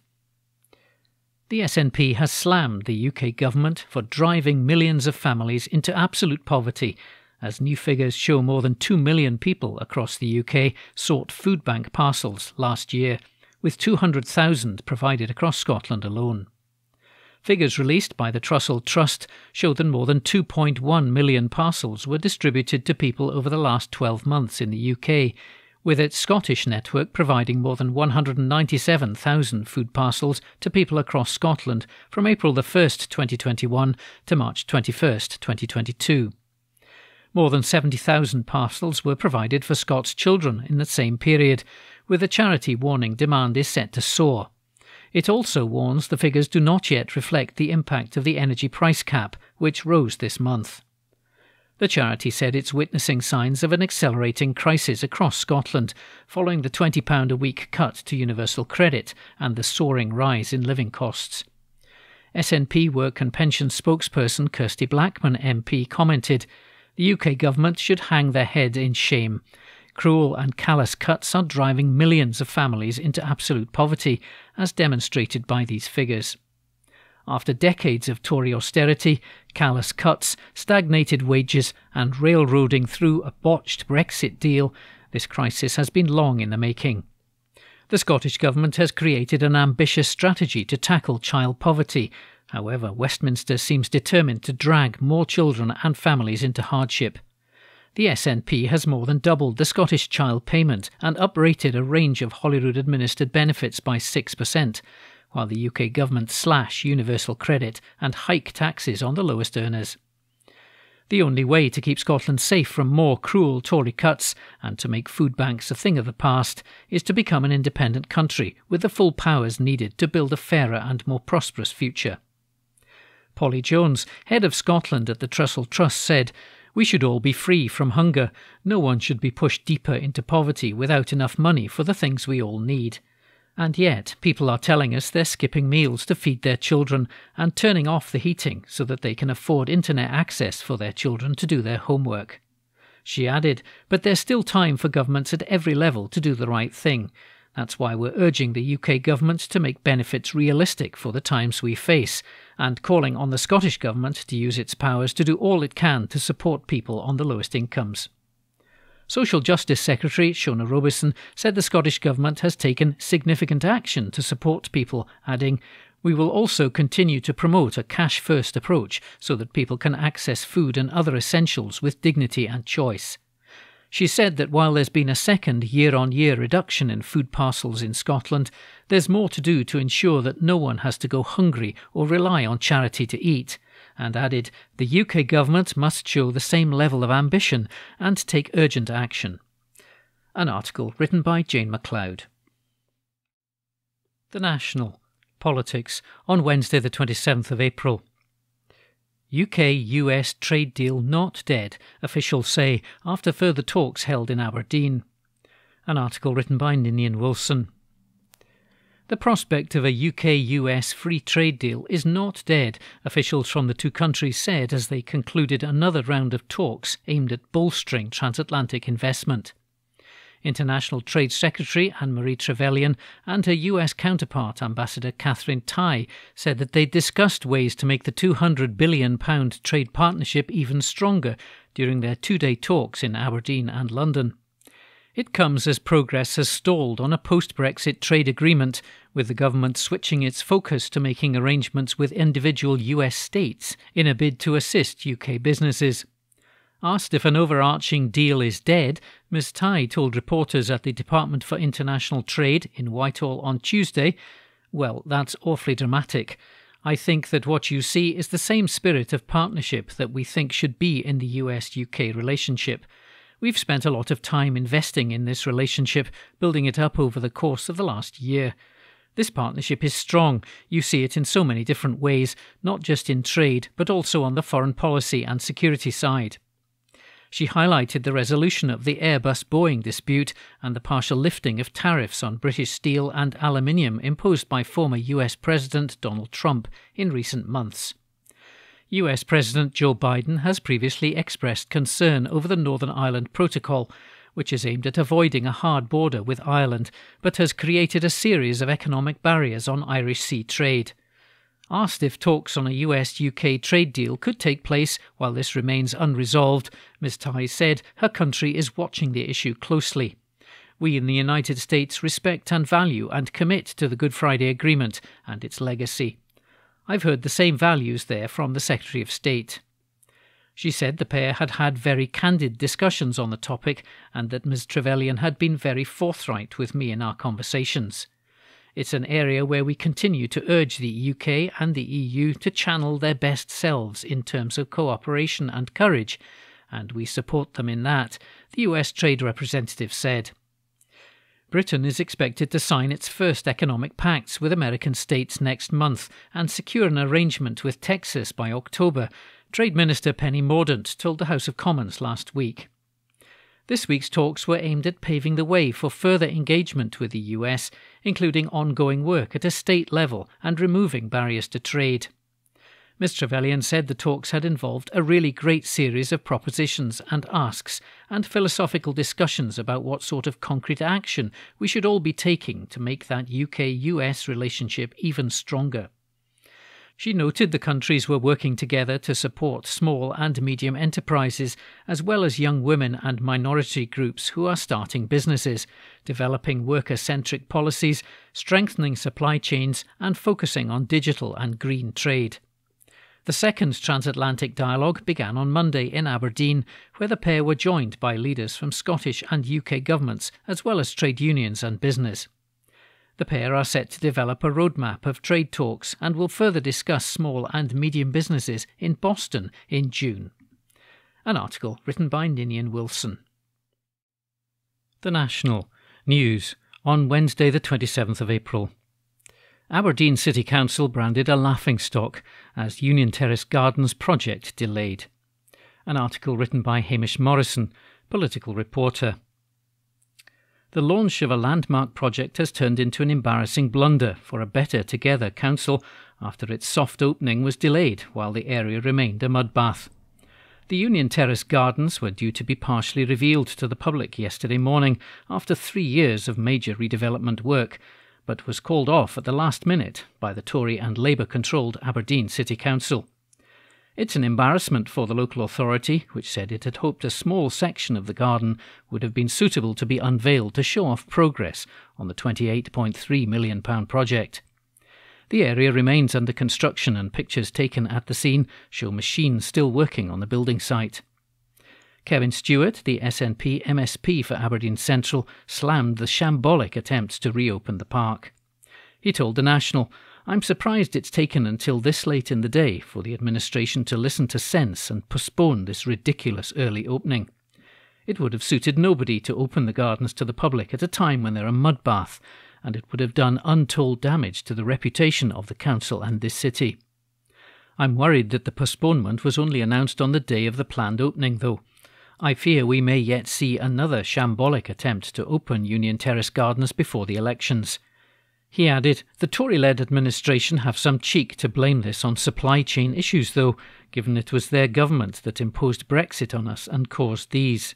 Speaker 4: The SNP has slammed the UK government for driving millions of families into absolute poverty, as new figures show more than 2 million people across the UK sought food bank parcels last year, with 200,000 provided across Scotland alone. Figures released by the Trussell Trust show that more than 2.1 million parcels were distributed to people over the last 12 months in the UK, with its Scottish network providing more than 197,000 food parcels to people across Scotland from April 1st, 2021 to March 21st, 2022. More than 70,000 parcels were provided for Scots children in the same period, with the charity warning demand is set to soar. It also warns the figures do not yet reflect the impact of the energy price cap, which rose this month. The charity said it's witnessing signs of an accelerating crisis across Scotland, following the £20 a week cut to universal credit and the soaring rise in living costs. SNP Work and Pension spokesperson Kirsty Blackman MP commented, "The UK government should hang their head in shame. Cruel and callous cuts are driving millions of families into absolute poverty, as demonstrated by these figures." After decades of Tory austerity, callous cuts, stagnated wages and railroading through a botched Brexit deal, this crisis has been long in the making. The Scottish Government has created an ambitious strategy to tackle child poverty. However, Westminster seems determined to drag more children and families into hardship. The SNP has more than doubled the Scottish child payment and uprated a range of Holyrood-administered benefits by 6%, while the UK government slash universal credit and hike taxes on the lowest earners. The only way to keep Scotland safe from more cruel Tory cuts and to make food banks a thing of the past is to become an independent country with the full powers needed to build a fairer and more prosperous future. Polly Jones, head of Scotland at the Trussell Trust, said, "We should all be free from hunger. No one should be pushed deeper into poverty without enough money for the things we all need. And yet, people are telling us they're skipping meals to feed their children and turning off the heating so that they can afford internet access for their children to do their homework." She added, "But there's still time for governments at every level to do the right thing. That's why we're urging the UK government to make benefits realistic for the times we face, and calling on the Scottish government to use its powers to do all it can to support people on the lowest incomes. Social Justice Secretary Shona Robeson said the Scottish Government has taken significant action to support people, adding, "We will also continue to promote a cash-first approach so that people can access food and other essentials with dignity and choice." She said that while there's been a second year-on-year reduction in food parcels in Scotland, there's more to do to ensure that no one has to go hungry or rely on charity to eat, and added, "The UK government must show the same level of ambition and take urgent action." An article written by Jane MacLeod. The National Politics on Wednesday the 27th of April. UK-US trade deal not dead, officials say, after further talks held in Aberdeen. An article written by Ninian Wilson. The prospect of a UK-US free trade deal is not dead, officials from the two countries said as they concluded another round of talks aimed at bolstering transatlantic investment. International Trade Secretary Anne-Marie Trevelyan and her US counterpart, Ambassador Catherine Tai, said that they discussed ways to make the £200 billion trade partnership even stronger during their two-day talks in Aberdeen and London. It comes as progress has stalled on a post-Brexit trade agreement, with the government switching its focus to making arrangements with individual US states in a bid to assist UK businesses. Asked if an overarching deal is dead, Ms Tai told reporters at the Department for International Trade in Whitehall on Tuesday, "Well, that's awfully dramatic. I think that what you see is the same spirit of partnership that we think should be in the US-UK relationship. We've spent a lot of time investing in this relationship, building it up over the course of the last year. This partnership is strong. You see it in so many different ways, not just in trade, but also on the foreign policy and security side." She highlighted the resolution of the Airbus-Boeing dispute and the partial lifting of tariffs on British steel and aluminium imposed by former US President Donald Trump in recent months. US President Joe Biden has previously expressed concern over the Northern Ireland Protocol, which is aimed at avoiding a hard border with Ireland, but has created a series of economic barriers on Irish sea trade. Asked if talks on a US-UK trade deal could take place while this remains unresolved, Ms Tai said her country is watching the issue closely. "We in the United States respect and value and commit to the Good Friday Agreement and its legacy. I've heard the same values there from the Secretary of State." She said the pair had had very candid discussions on the topic and that Ms Trevelyan had been very forthright with me in our conversations. "It's an area where we continue to urge the UK and the EU to channel their best selves in terms of cooperation and courage, and we support them in that," the US Trade Representative said. Britain is expected to sign its first economic pacts with American states next month and secure an arrangement with Texas by October, Trade Minister Penny Mordaunt told the House of Commons last week. This week's talks were aimed at paving the way for further engagement with the US, including ongoing work at a state level and removing barriers to trade. Ms Trevelyan said the talks had involved a really great series of propositions and asks and philosophical discussions about what sort of concrete action we should all be taking to make that UK-US relationship even stronger. She noted the countries were working together to support small and medium enterprises, as well as young women and minority groups who are starting businesses, developing worker-centric policies, strengthening supply chains, and focusing on digital and green trade. The second transatlantic dialogue began on Monday in Aberdeen, where the pair were joined by leaders from Scottish and UK governments, as well as trade unions and business. The pair are set to develop a roadmap of trade talks and will further discuss small and medium businesses in Boston in June. An article written by Ninian Wilson. The National News on Wednesday the 27th of April. Aberdeen City Council branded a laughingstock as Union Terrace Gardens project delayed. An article written by Hamish Morrison, political reporter. The launch of a landmark project has turned into an embarrassing blunder for a Better Together council after its soft opening was delayed while the area remained a mudbath. The Union Terrace Gardens were due to be partially revealed to the public yesterday morning after 3 years of major redevelopment work, but was called off at the last minute by the Tory and Labour-controlled Aberdeen City Council. It's an embarrassment for the local authority, which said it had hoped a small section of the garden would have been suitable to be unveiled to show off progress on the £28.3 million project. The area remains under construction and pictures taken at the scene show machines still working on the building site. Kevin Stewart, the SNP MSP for Aberdeen Central, slammed the shambolic attempts to reopen the park. He told The National, "I'm surprised it's taken until this late in the day for the administration to listen to sense and postpone this ridiculous early opening. It would have suited nobody to open the gardens to the public at a time when they're a mud bath, and it would have done untold damage to the reputation of the council and this city. I'm worried that the postponement was only announced on the day of the planned opening, though. I fear we may yet see another shambolic attempt to open Union Terrace Gardens before the elections." He added, "The Tory-led administration have some cheek to blame this on supply chain issues, though, given it was their government that imposed Brexit on us and caused these."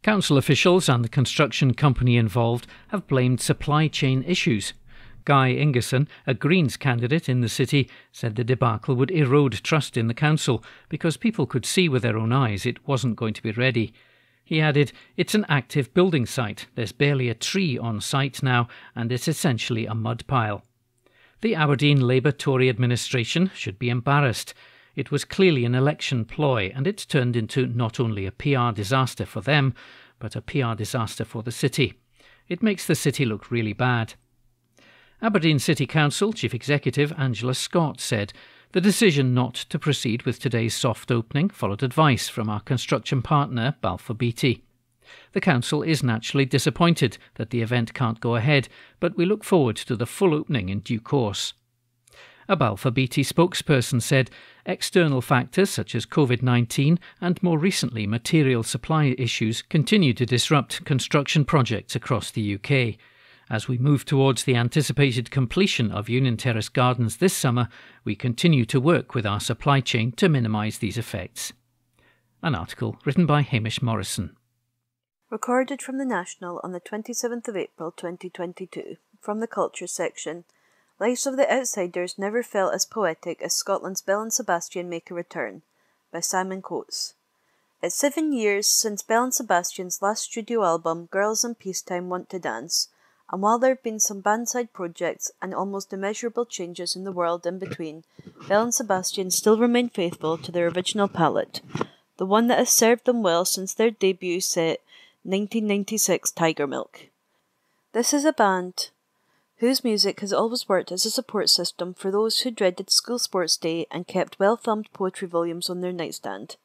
Speaker 4: Council officials and the construction company involved have blamed supply chain issues. Guy Ingerson, a Greens candidate in the city, said the debacle would erode trust in the council because people could see with their own eyes it wasn't going to be ready. He added, "It's an active building site. There's barely a tree on site now, and it's essentially a mud pile." The Aberdeen Labour-Tory administration should be embarrassed. It was clearly an election ploy, and it's turned into not only a PR disaster for them, but a PR disaster for the city. It makes the city look really bad. Aberdeen City Council Chief Executive Angela Scott said, "The decision not to proceed with today's soft opening followed advice from our construction partner, Balfour Beatty. The council is naturally disappointed that the event can't go ahead, but we look forward to the full opening in due course." A Balfour Beatty spokesperson said, "External factors such as COVID-19 and more recently material supply issues continue to disrupt construction projects across the UK. As we move towards the anticipated completion of Union Terrace Gardens this summer, we continue to work with our supply chain to minimise these effects." An article written by Hamish Morrison.
Speaker 5: Recorded from The National on the 27th of April 2022, from the Culture section. Lives of the Outsiders never felt as poetic as Scotland's Belle and Sebastian make a return, by Simon Coates. It's 7 years since Belle and Sebastian's last studio album, Girls in Peacetime Want to Dance, and while there have been some bandside projects and almost immeasurable changes in the world in between, Belle and Sebastian still remain faithful to their original palette, the one that has served them well since their debut set 1996 Tiger Milk. This is a band whose music has always worked as a support system for those who dreaded school sports day and kept well-thumbed poetry volumes on their nightstand,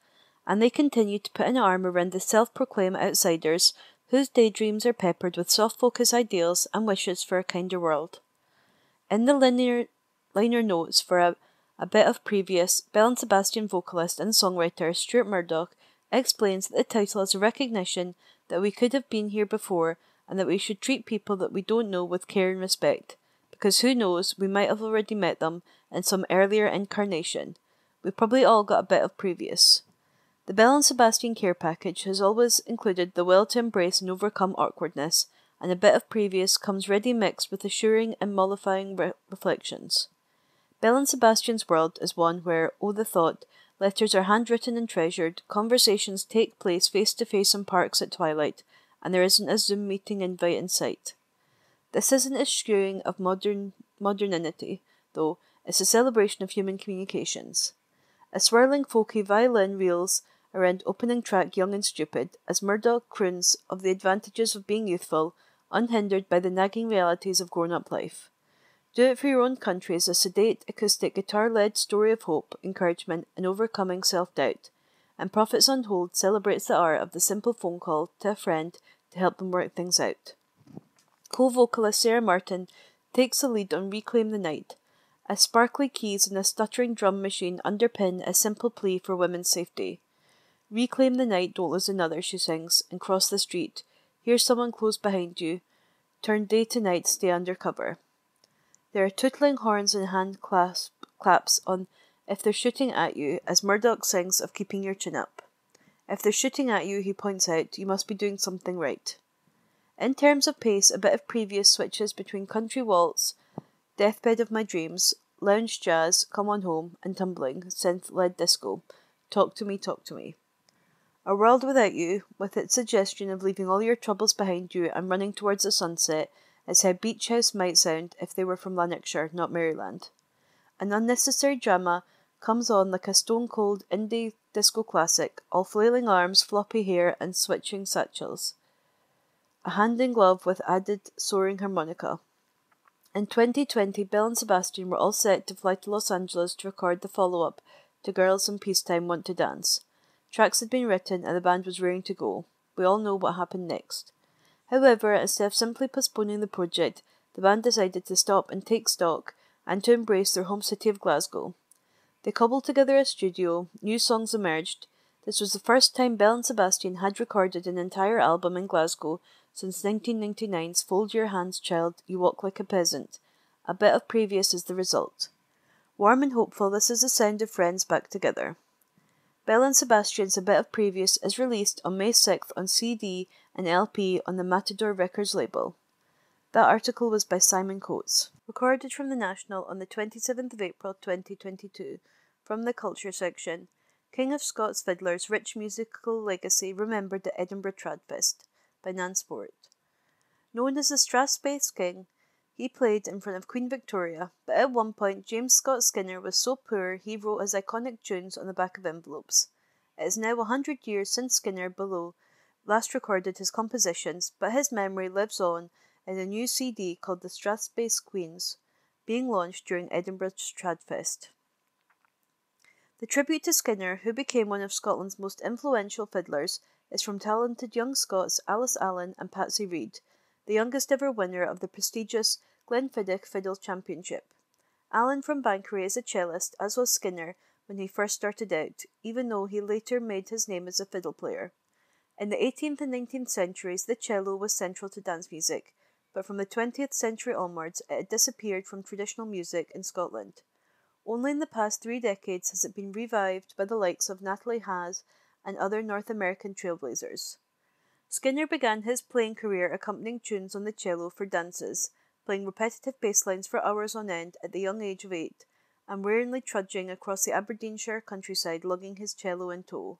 Speaker 5: and they continue to put an arm around the self-proclaimed outsiders whose daydreams are peppered with soft-focus ideals and wishes for a kinder world. In the liner notes for a bit of previous, Belle and Sebastian vocalist and songwriter Stuart Murdoch explains that the title is a recognition that we could have been here before and that we should treat people that we don't know with care and respect, because who knows, we might have already met them in some earlier incarnation. We've probably all got a bit of previous. The Belle and Sebastian care package has always included the will to embrace and overcome awkwardness, and a bit of previous comes ready mixed with assuring and mollifying reflections. Belle and Sebastian's world is one where, oh the thought, letters are handwritten and treasured, conversations take place face-to-face in parks at twilight, and there isn't a Zoom meeting invite in sight. This isn't a skewing of modernity, though, it's a celebration of human communications. A swirling folky violin reels around opening track Young and Stupid, as Murdoch croons of the advantages of being youthful, unhindered by the nagging realities of grown-up life. Do It For Your Own Country is a sedate, acoustic, guitar-led story of hope, encouragement, and overcoming self-doubt, and Prophets Untold celebrates the art of the simple phone call to a friend to help them work things out. Co-vocalist Sarah Martin takes the lead on Reclaim the Night. As sparkly keys and a stuttering drum machine underpin a simple plea for women's safety. Reclaim the night, don't lose another, she sings, and cross the street. Hear someone close behind you. Turn day to night, stay under cover. There are tootling horns and hand claps on If they're shooting at you, as Murdoch sings of keeping your chin up. If they're shooting at you, he points out, you must be doing something right. In terms of pace, a bit of previous switches between country waltz, Deathbed of My Dreams, lounge jazz, Come On Home, and tumbling, synth-led disco. Talk to Me, Talk to Me. A World Without You, with its suggestion of leaving all your troubles behind you and running towards the sunset, is how Beach House might sound if they were from Lanarkshire, not Maryland. An unnecessary drama comes on like a stone-cold indie disco classic, all flailing arms, floppy hair, and switching satchels. A hand in glove with added soaring harmonica. In 2020, Belle and Sebastian were all set to fly to Los Angeles to record the follow-up to Girls in Peacetime Want to Dance. Tracks had been written and the band was raring to go. We all know what happened next. However, instead of simply postponing the project, the band decided to stop and take stock and to embrace their home city of Glasgow. They cobbled together a studio, new songs emerged. This was the first time Belle and Sebastian had recorded an entire album in Glasgow since 1999's Fold Your Hands Child, You Walk Like a Peasant. A bit of previous is the result. Warm and hopeful, this is the sound of friends back together. Belle and Sebastian's A Bit of Previous is released on May 6th on CD and LP on the Matador Records label. That article was by Simon Coates. Recorded from the National on the 27th of April 2022, from the Culture section. King of Scots Fiddler's Rich Musical Legacy Remembered at Edinburgh Tradfest, by Nan Sport. Known as the Strathspey King, he played in front of Queen Victoria, but at one point James Scott Skinner was so poor he wrote his iconic tunes on the back of envelopes. It is now 100 years since Skinner below last recorded his compositions, but his memory lives on in a new CD called The Strathspey Queens, being launched during Edinburgh's Tradfest. The tribute to Skinner, who became one of Scotland's most influential fiddlers, is from talented young Scots Alice Allen and Patsy Reed, the youngest ever winner of the prestigious Glenfiddich Fiddle Championship. Allen from Banchory is a cellist, as was Skinner when he first started out, even though he later made his name as a fiddle player. In the 18th and 19th centuries, the cello was central to dance music, but from the 20th century onwards, it had disappeared from traditional music in Scotland. Only in the past 3 decades has it been revived by the likes of Natalie Haas and other North American trailblazers. Skinner began his playing career accompanying tunes on the cello for dances, playing repetitive bass lines for hours on end at the young age of 8, and wearily trudging across the Aberdeenshire countryside lugging his cello in tow.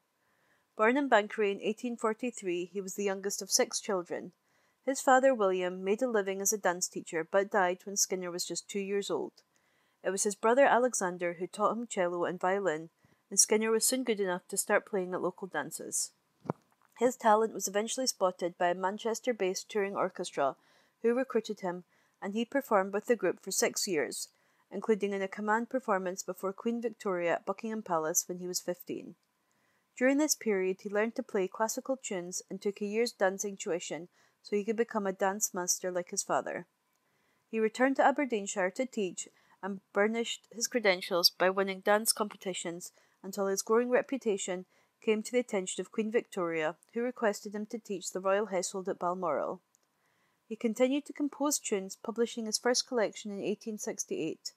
Speaker 5: Born in Banchory in 1843, he was the youngest of 6 children. His father, William, made a living as a dance teacher, but died when Skinner was just 2 years old. It was his brother Alexander who taught him cello and violin, and Skinner was soon good enough to start playing at local dances. His talent was eventually spotted by a Manchester-based touring orchestra, who recruited him, and he performed with the group for 6 years, including in a command performance before Queen Victoria at Buckingham Palace when he was 15. During this period, he learned to play classical tunes and took a year's dancing tuition so he could become a dance master like his father. He returned to Aberdeenshire to teach and burnished his credentials by winning dance competitions until his growing reputation came to the attention of Queen Victoria, who requested him to teach the royal household at Balmoral. He continued to compose tunes, publishing his first collection in 1868.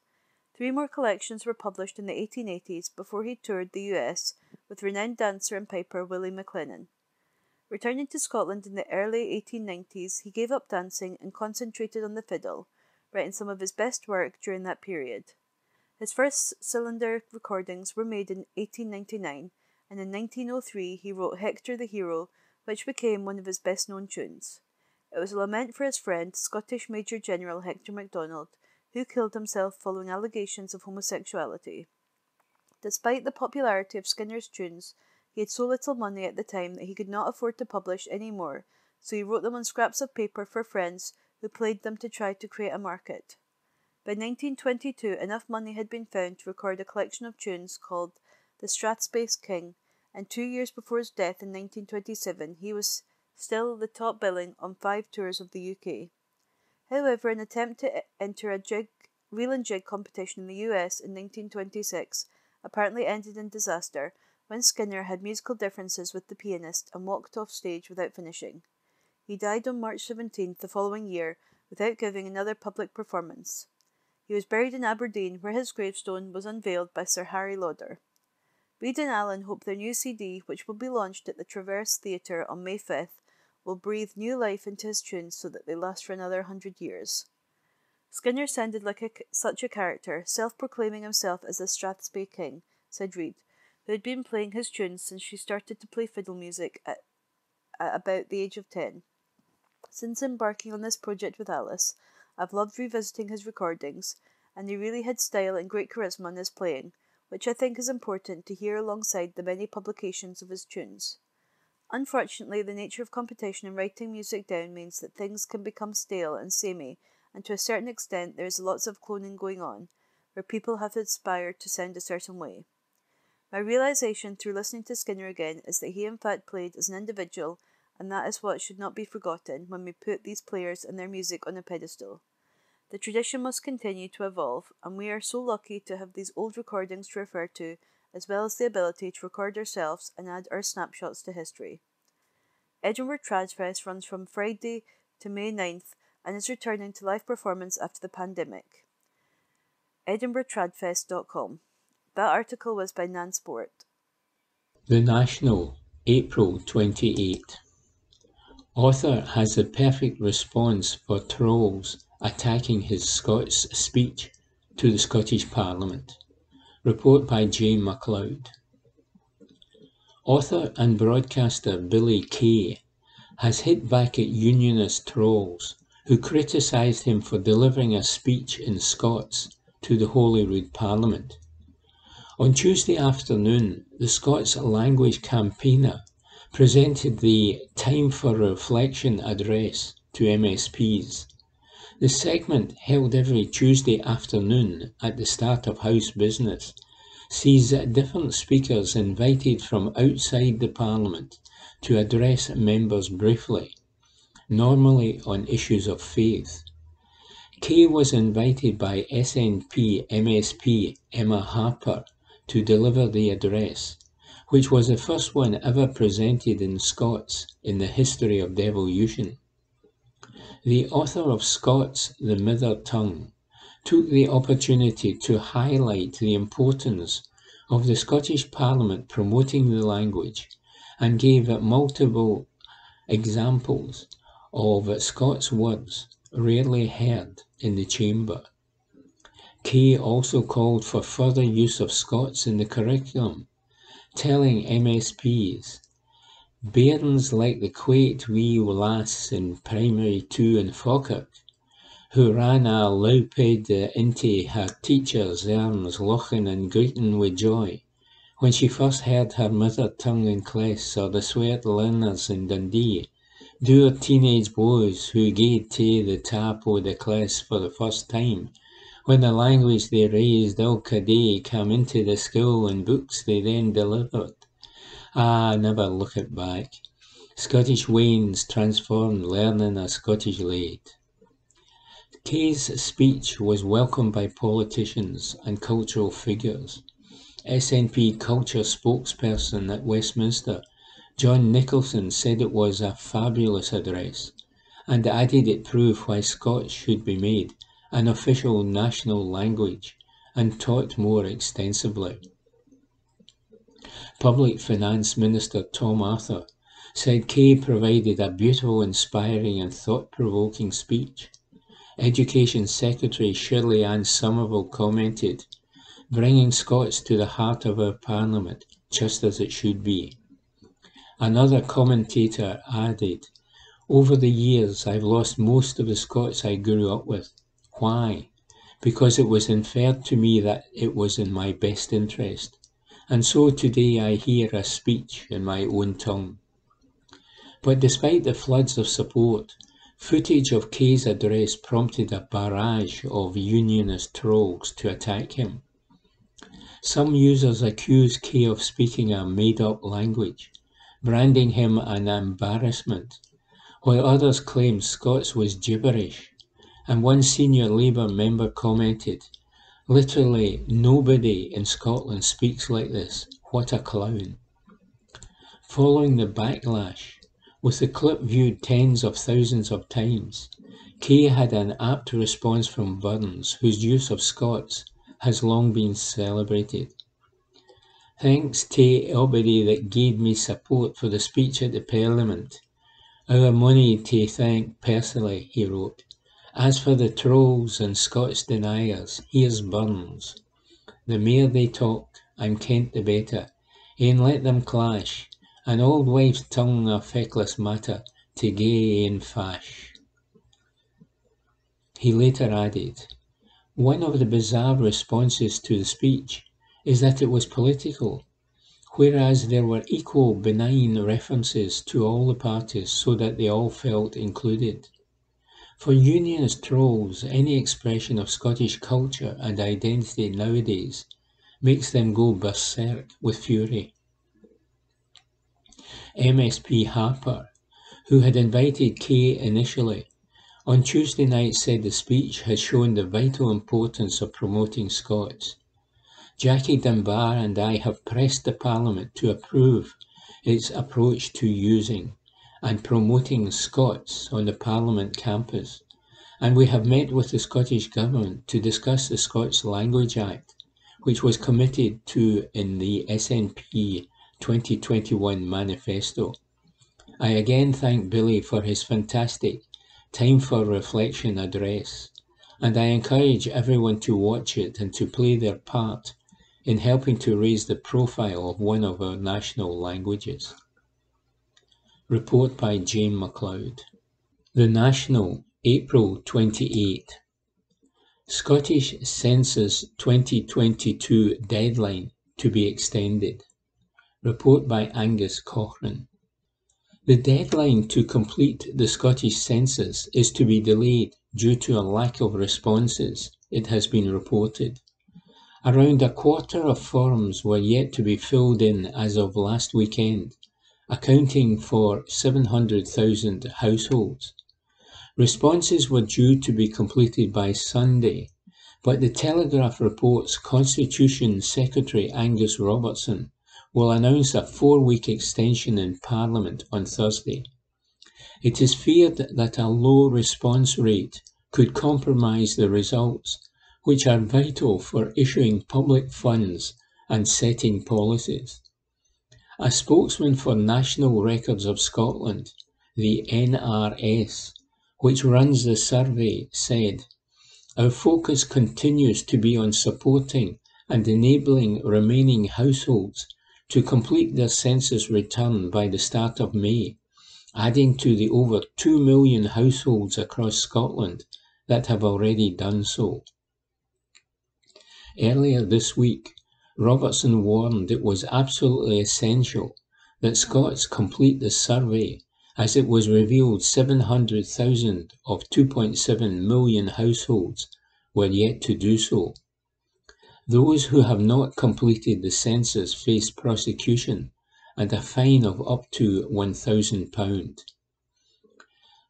Speaker 5: 3 more collections were published in the 1880s before he toured the US with renowned dancer and piper Willie McLennan. Returning to Scotland in the early 1890s, he gave up dancing and concentrated on the fiddle, writing some of his best work during that period. His first cylinder recordings were made in 1899, and in 1903 he wrote Hector the Hero, which became one of his best-known tunes. It was a lament for his friend, Scottish Major General Hector MacDonald, who killed himself following allegations of homosexuality. Despite the popularity of Skinner's tunes, he had so little money at the time that he could not afford to publish any more, so he wrote them on scraps of paper for friends who played them to try to create a market. By 1922, enough money had been found to record a collection of tunes called The Strathspey King, and 2 years before his death in 1927, he was still the top billing on 5 tours of the UK. However, an attempt to enter a reel and jig competition in the US in 1926 apparently ended in disaster when Skinner had musical differences with the pianist and walked off stage without finishing. He died on March 17th the following year without giving another public performance. He was buried in Aberdeen, where his gravestone was unveiled by Sir Harry Lauder. Reid and Allen hope their new CD, which will be launched at the Traverse Theatre on May 5th, will breathe new life into his tunes so that they last for another 100 years. Skinner sounded like such a character, self-proclaiming himself as the Strathspey King, said Reid, who had been playing his tunes since she started to play fiddle music at about the age of 10. Since embarking on this project with Alice, I've loved revisiting his recordings, and he really had style and great charisma in his playing, which I think is important to hear alongside the many publications of his tunes. Unfortunately, the nature of competition in writing music down means that things can become stale and samey, and to a certain extent there is lots of cloning going on, where people have aspired to sound a certain way. My realisation through listening to Skinner again is that he in fact played as an individual, and that is what should not be forgotten when we put these players and their music on a pedestal. The tradition must continue to evolve, and we are so lucky to have these old recordings to refer to, as well as the ability to record ourselves and add our snapshots to history. Edinburgh Tradfest runs from Friday to May 9th and is returning to live performance after the pandemic. EdinburghTradfest.com. That article was by Nan Sport.
Speaker 6: The National, April 28. Author has the perfect response for trolls attacking his Scots speech to the Scottish Parliament. Report by Jane MacLeod. Author and broadcaster Billy Kay has hit back at Unionist trolls who criticised him for delivering a speech in Scots to the Holyrood Parliament. On Tuesday afternoon, the Scots Language Campaigner presented the Time for Reflection address to MSPs. The segment, held every Tuesday afternoon at the start of House business, sees different speakers invited from outside the Parliament to address members briefly, normally on issues of faith. Kay was invited by SNP MSP Emma Harper to deliver the address, which was the first one ever presented in Scots in the history of devolution. The author of Scots, the Mither Tongue, took the opportunity to highlight the importance of the Scottish Parliament promoting the language and gave multiple examples of Scots words rarely heard in the chamber. Kay also called for further use of Scots in the curriculum, telling MSPs, "Bairns like the quaint wee lass in Primary 2 in Falkirk, who ran a louped into her teacher's arms, laughing and greeting with joy, when she first heard her mother tongue in class, or the swart learners in Dundee, dour teenage boys who gaed to the top o' the class for the first time, when the language they raised ilka day came into the school and books they then delivered. Ah, never look it back. Scottish wains transformed learning a Scottish lad." Kay's speech was welcomed by politicians and cultural figures. SNP culture spokesperson at Westminster, John Nicholson, said it was a fabulous address and added it proved why Scots should be made an official national language and taught more extensively. Public Finance Minister Tom Arthur said Kay provided a beautiful, inspiring and thought-provoking speech. Education Secretary Shirley Ann Somerville commented, "Bringing Scots to the heart of our Parliament, just as it should be." Another commentator added, "Over the years I've lost most of the Scots I grew up with. Why? Because it was inferred to me that it was in my best interest. And so today I hear a speech in my own tongue." But despite the floods of support, footage of Kay's address prompted a barrage of Unionist trolls to attack him. Some users accused Kay of speaking a made-up language, branding him an embarrassment, while others claimed Scots was gibberish, and one senior Labour member commented, "Literally nobody in Scotland speaks like this. What a clown." Following the backlash, with the clip viewed tens of thousands of times, Kay had an apt response from Burns, whose use of Scots has long been celebrated. Thanks to everybody that gave me support for the speech at the Parliament. Our money to thank personally, he wrote. As for the trolls and Scots deniers, here's Burns. The mair they talk, I'm kent the better. E'en let them clash, an old wife's tongue a feckless matter, to gae in fash. He later added, one of the bizarre responses to the speech is that it was political, whereas there were equal benign references to all the parties so that they all felt included. For unionist trolls, any expression of Scottish culture and identity nowadays makes them go berserk with fury. MSP Harper, who had invited Kay initially, on Tuesday night said the speech has shown the vital importance of promoting Scots. Jackie Dunbar and I have pressed the Parliament to approve its approach to using and promoting Scots on the Parliament campus, and we have met with the Scottish Government to discuss the Scots Language Act, which was committed to in the SNP 2021 manifesto. I again thank Billy for his fantastic Time for Reflection address, and I encourage everyone to watch it and to play their part in helping to raise the profile of one of our national languages. Report by Jane MacLeod. The National, April 28. Scottish Census 2022 deadline to be extended. Report by Angus Cochrane. The deadline to complete the Scottish census is to be delayed due to a lack of responses, it has been reported. Around a quarter of forms were yet to be filled in as of last weekend, accounting for 700,000 households. Responses were due to be completed by Sunday, but the Telegraph reports Constitution Secretary Angus Robertson will announce a 4-week extension in Parliament on Thursday. It is feared that a low response rate could compromise the results, which are vital for issuing public funds and setting policies. A spokesman for National Records of Scotland, the NRS, which runs the survey, said, "Our focus continues to be on supporting and enabling remaining households to complete their census return by the start of May, adding to the over 2 million households across Scotland that have already done so." Earlier this week, Robertson warned it was absolutely essential that Scots complete the survey, as it was revealed 700,000 of 2.7 million households were yet to do so. Those who have not completed the census face prosecution and a fine of up to £1,000.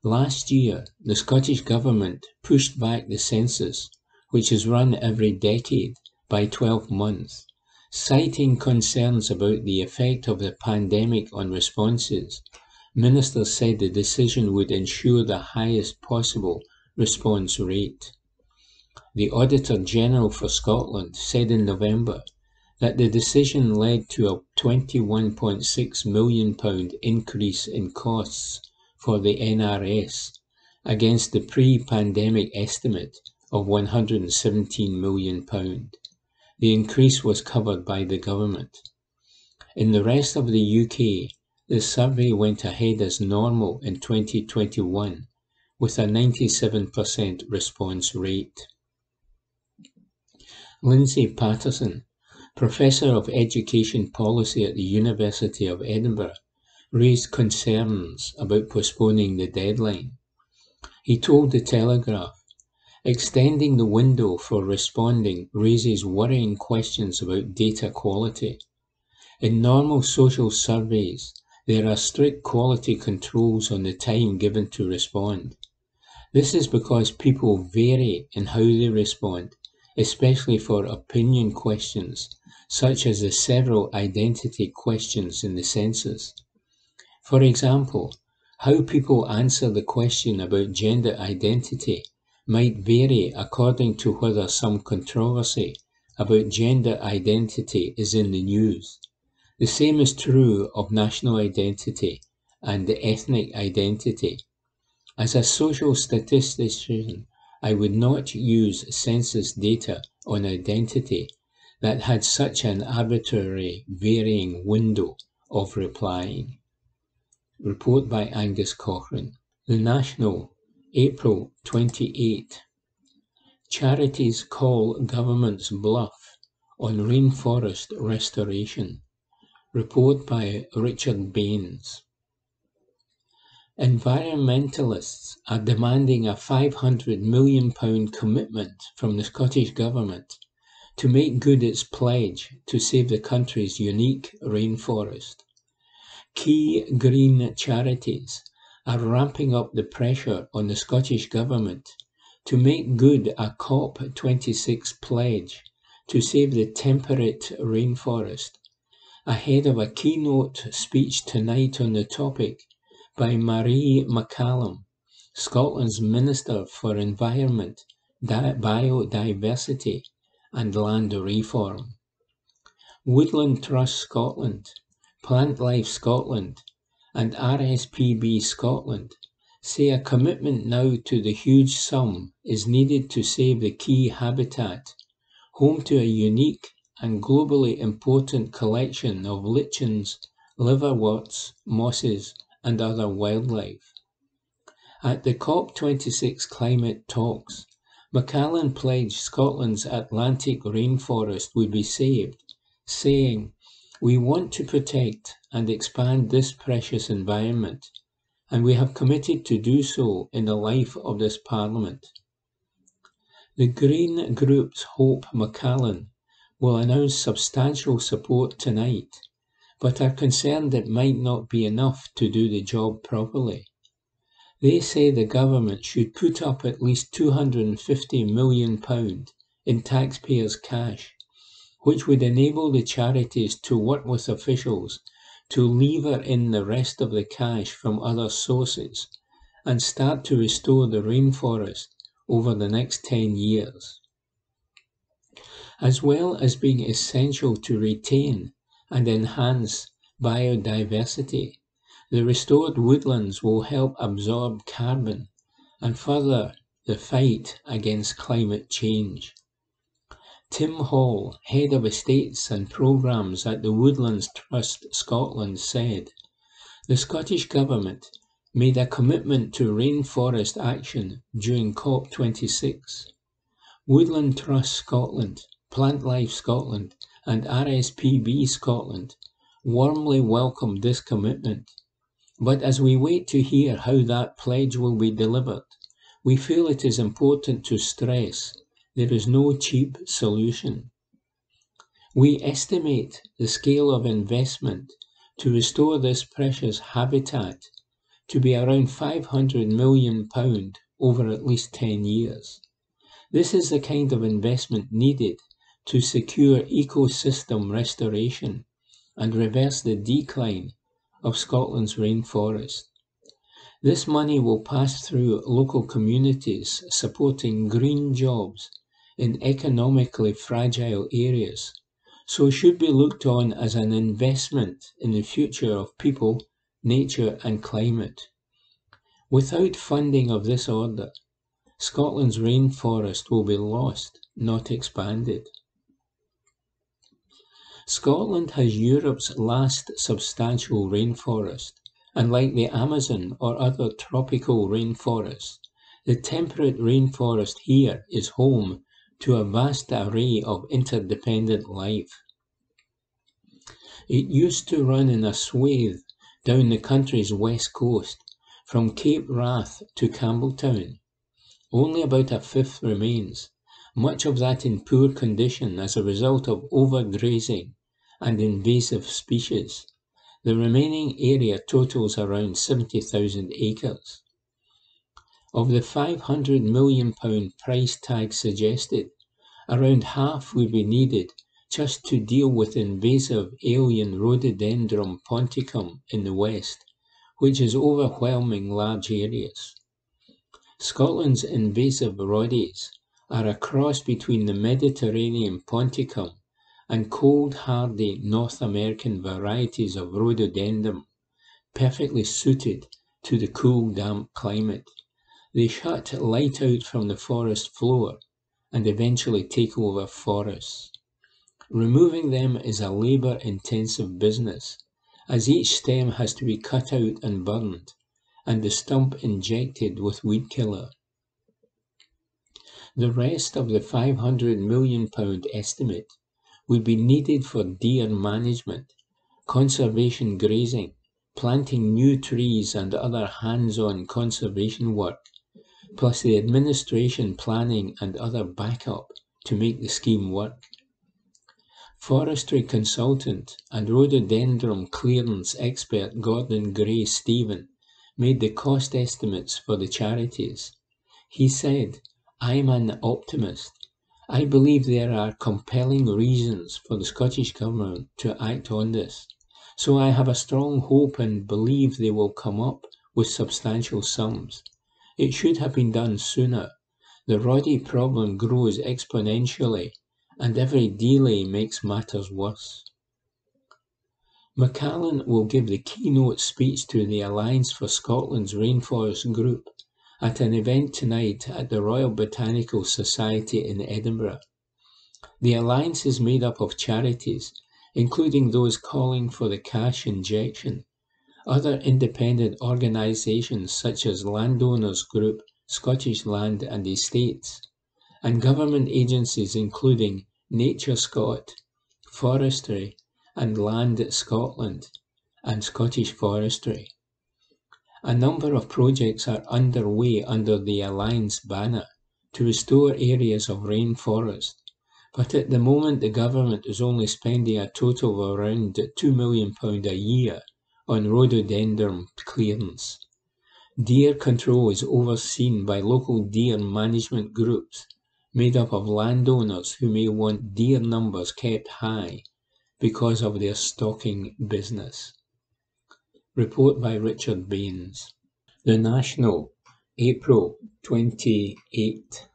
Speaker 6: Last year, the Scottish Government pushed back the census, which is run every decade, by 12 months, citing concerns about the effect of the pandemic on responses. Ministers said the decision would ensure the highest possible response rate. The Auditor General for Scotland said in November that the decision led to a £21.6 million increase in costs for the NRS against the pre-pandemic estimate of £117 million. The increase was covered by the government. In the rest of the UK, the survey went ahead as normal in 2021 with a 97% response rate. Lindsay Patterson, Professor of Education Policy at the University of Edinburgh, raised concerns about postponing the deadline. He told the Telegraph, "Extending the window for responding raises worrying questions about data quality. In normal social surveys, there are strict quality controls on the time given to respond. This is because people vary in how they respond, especially for opinion questions, such as the several identity questions in the census. For example, How people answer the question about gender identity might vary according to whether some controversy about gender identity is in the news. The same is true of national identity and ethnic identity. As a social statistician, I would not use census data on identity that had such an arbitrary varying window of replying. Report by Angus Cochrane. The National, April 28. Charities call government's bluff on rainforest restoration. Report by Richard Baines. Environmentalists are demanding a £500 million commitment from the Scottish Government to make good its pledge to save the country's unique rainforest. Key green charities are ramping up the pressure on the Scottish Government to make good a COP26 pledge to save the temperate rainforest, ahead of a keynote speech tonight on the topic by Marie McCallum, Scotland's Minister for Environment, Biodiversity and Land Reform. Woodland Trust Scotland, Plant Life Scotland and RSPB Scotland say a commitment now to the huge sum is needed to save the key habitat, home to a unique and globally important collection of lichens, liverworts, mosses and other wildlife. At the COP26 climate talks, McCallan pledged Scotland's Atlantic rainforest would be saved, saying, "We want to protect and expand this precious environment, and we have committed to do so in the life of this Parliament." The Green Group's hope McCallan will announce substantial support tonight, but are concerned it might not be enough to do the job properly. They say the government should put up at least £250 million in taxpayers' cash, which would enable the charities to work with officials to lever in the rest of the cash from other sources and start to restore the rainforest over the next 10 years. As well as being essential to retain and enhance biodiversity, the restored woodlands will help absorb carbon and further the fight against climate change. Tim Hall, Head of Estates and Programmes at the Woodlands Trust Scotland, said, "The Scottish Government made a commitment to rainforest action during COP26. Woodland Trust Scotland, Plant Life Scotland and RSPB Scotland warmly welcomed this commitment. But as we wait to hear how that pledge will be delivered, we feel it is important to stress there is no cheap solution. We estimate the scale of investment to restore this precious habitat to be around £500 million over at least 10 years. This is the kind of investment needed to secure ecosystem restoration and reverse the decline of Scotland's rainforest. This money will pass through local communities supporting green jobs in economically fragile areas, so should be looked on as an investment in the future of people, nature and climate. Without funding of this order, Scotland's rainforest will be lost, not expanded. Scotland has Europe's last substantial rainforest, and like the Amazon or other tropical rainforests, the temperate rainforest here is home to a vast array of interdependent life. It used to run in a swathe down the country's west coast, from Cape Wrath to Campbelltown. Only about a fifth remains, much of that in poor condition as a result of overgrazing and invasive species. The remaining area totals around 70,000 acres. Of the £500 million price tag suggested, around half would be needed just to deal with invasive alien Rhododendron ponticum in the west, which is overwhelming large areas. Scotland's invasive roddies are a cross between the Mediterranean ponticum and cold, hardy North American varieties of rhododendron, perfectly suited to the cool, damp climate. They shut light out from the forest floor and eventually take over forests. Removing them is a labour-intensive business, as each stem has to be cut out and burned, and the stump injected with weed killer. The rest of the £500 million estimate would be needed for deer management, conservation grazing, planting new trees and other hands-on conservation work, plus the administration, planning and other backup to make the scheme work. Forestry consultant and rhododendron clearance expert Gordon Gray Stephen made the cost estimates for the charities. He said, "I'm an optimist. I believe there are compelling reasons for the Scottish Government to act on this, so I have a strong hope and believe they will come up with substantial sums. It should have been done sooner. The roddy problem grows exponentially, and every delay makes matters worse." Macallan will give the keynote speech to the Alliance for Scotland's Rainforest Group at an event tonight at the Royal Botanical Society in Edinburgh. The Alliance is made up of charities, including those calling for the cash injection, other independent organisations such as Landowners Group, Scottish Land and Estates, and government agencies including Nature Scot, Forestry and Land Scotland, and Scottish Forestry. A number of projects are underway under the Alliance banner to restore areas of rainforest, but at the moment the government is only spending a total of around £2 million a year on rhododendron clearance. Deer control is overseen by local deer management groups made up of landowners who may want deer numbers kept high because of their stalking business. Report by Richard Baines. The National, April 28.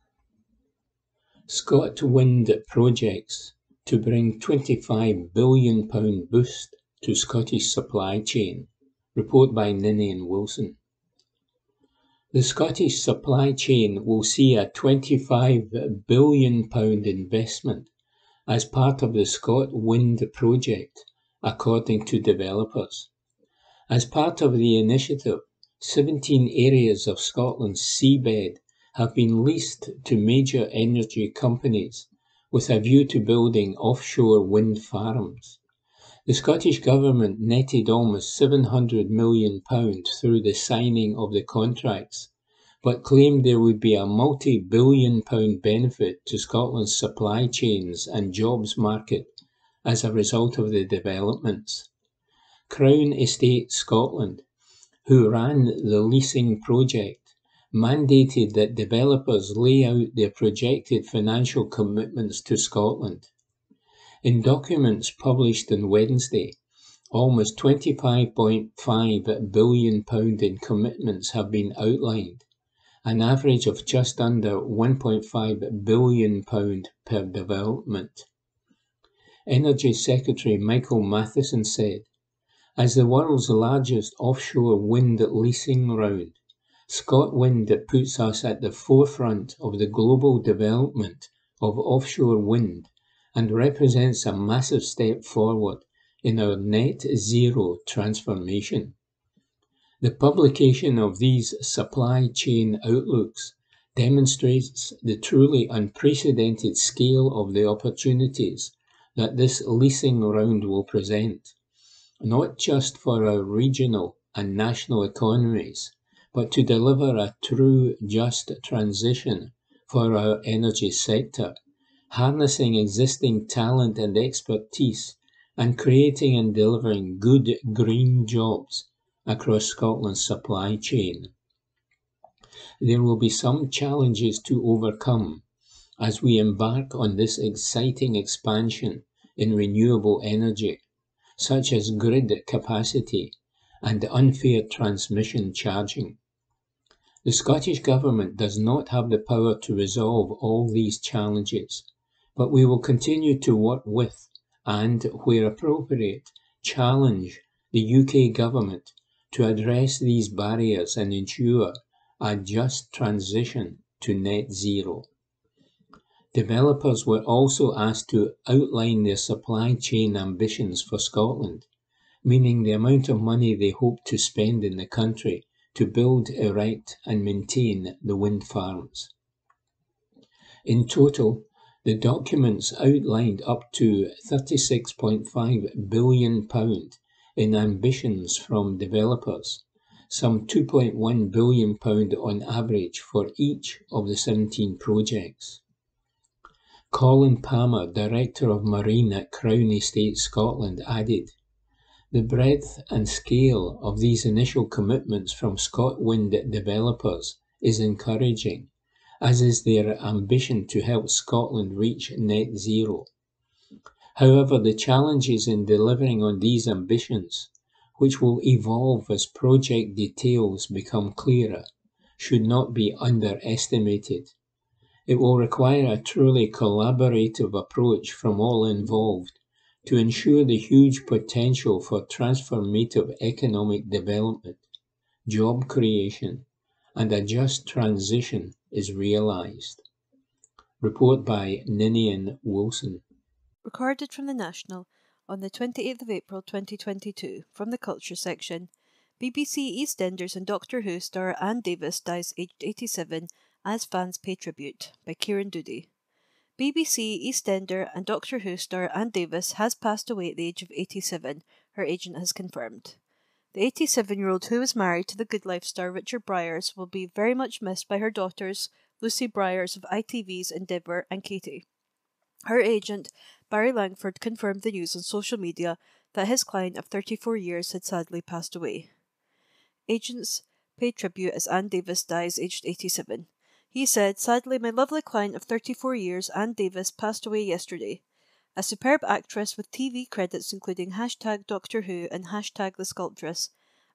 Speaker 6: ScotWind projects to bring £25 billion boost to Scottish supply chain. Report by Ninian Wilson. The Scottish supply chain will see a £25 billion investment as part of the ScotWind project, according to developers. As part of the initiative, 17 areas of Scotland's seabed have been leased to major energy companies with a view to building offshore wind farms. The Scottish Government netted almost £700 million through the signing of the contracts, but claimed there would be a multi-billion-pound benefit to Scotland's supply chains and jobs market as a result of the developments. Crown Estate Scotland, who ran the leasing project, mandated that developers lay out their projected financial commitments to Scotland. In documents published on Wednesday, almost £25.5 billion in commitments have been outlined, an average of just under £1.5 billion per development. Energy Secretary Michael Matheson said, "As the world's largest offshore wind leasing round, ScotWind puts us at the forefront of the global development of offshore wind and represents a massive step forward in our net zero transformation." The publication of these supply chain outlooks demonstrates the truly unprecedented scale of the opportunities that this leasing round will present, not just for our regional and national economies, but to deliver a true just transition for our energy sector, harnessing existing talent and expertise and creating and delivering good green jobs across Scotland's supply chain. There will be some challenges to overcome as we embark on this exciting expansion in renewable energy, such as grid capacity and the unfair transmission charging. The Scottish Government does not have the power to resolve all these challenges, but we will continue to work with and, where appropriate, challenge the UK Government to address these barriers and ensure a just transition to net zero. Developers were also asked to outline their supply chain ambitions for Scotland, meaning the amount of money they hope to spend in the country to build, erect and maintain the wind farms. In total, the documents outlined up to £36.5 billion in ambitions from developers, some £2.1 billion on average for each of the 17 projects. Colin Palmer, Director of Marine at Crown Estate Scotland, added, "The breadth and scale of these initial commitments from ScotWind developers is encouraging, as is their ambition to help Scotland reach net zero. However, the challenges in delivering on these ambitions, which will evolve as project details become clearer, should not be underestimated. It will require a truly collaborative approach from all involved to ensure the huge potential for transformative economic development, job creation, and a just transition is realised." Report by Ninian Wilson.
Speaker 5: Recorded from the National on the 28th of April 2022 from the Culture section. BBC EastEnders and Doctor Who star Anne Davis dies aged 87 as fans pay tribute by Kieran Doody. BBC EastEnder and Doctor Who star Anne Davis has passed away at the age of 87, her agent has confirmed. The 87-year-old, who was married to the Good Life star Richard Bryars, will be very much missed by her daughters Lucy Bryars of ITV's Endeavour and Katie. Her agent, Barry Langford, confirmed the news on social media that his client of 34 years had sadly passed away. Agents pay tribute as Anne Davis dies aged 87. He said, "Sadly, my lovely client of 34 years, Anne Davis, passed away yesterday. A superb actress with TV credits including #Doctor Who and #The Sculptress,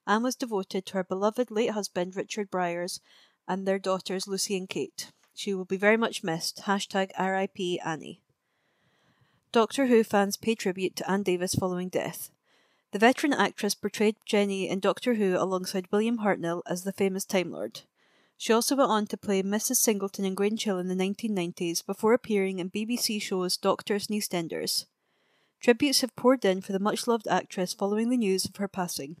Speaker 5: Anne was devoted to her beloved late husband Richard Bryars and their daughters Lucy and Kate. She will be very much missed. #RIP Annie." Doctor Who fans pay tribute to Anne Davis following death. The veteran actress portrayed Jenny in Doctor Who alongside William Hartnell as the famous Time Lord. She also went on to play Mrs. Singleton in Grangehill in the 1990s before appearing in BBC shows Doctors and EastEnders. Tributes have poured in for the much-loved actress following the news of her passing.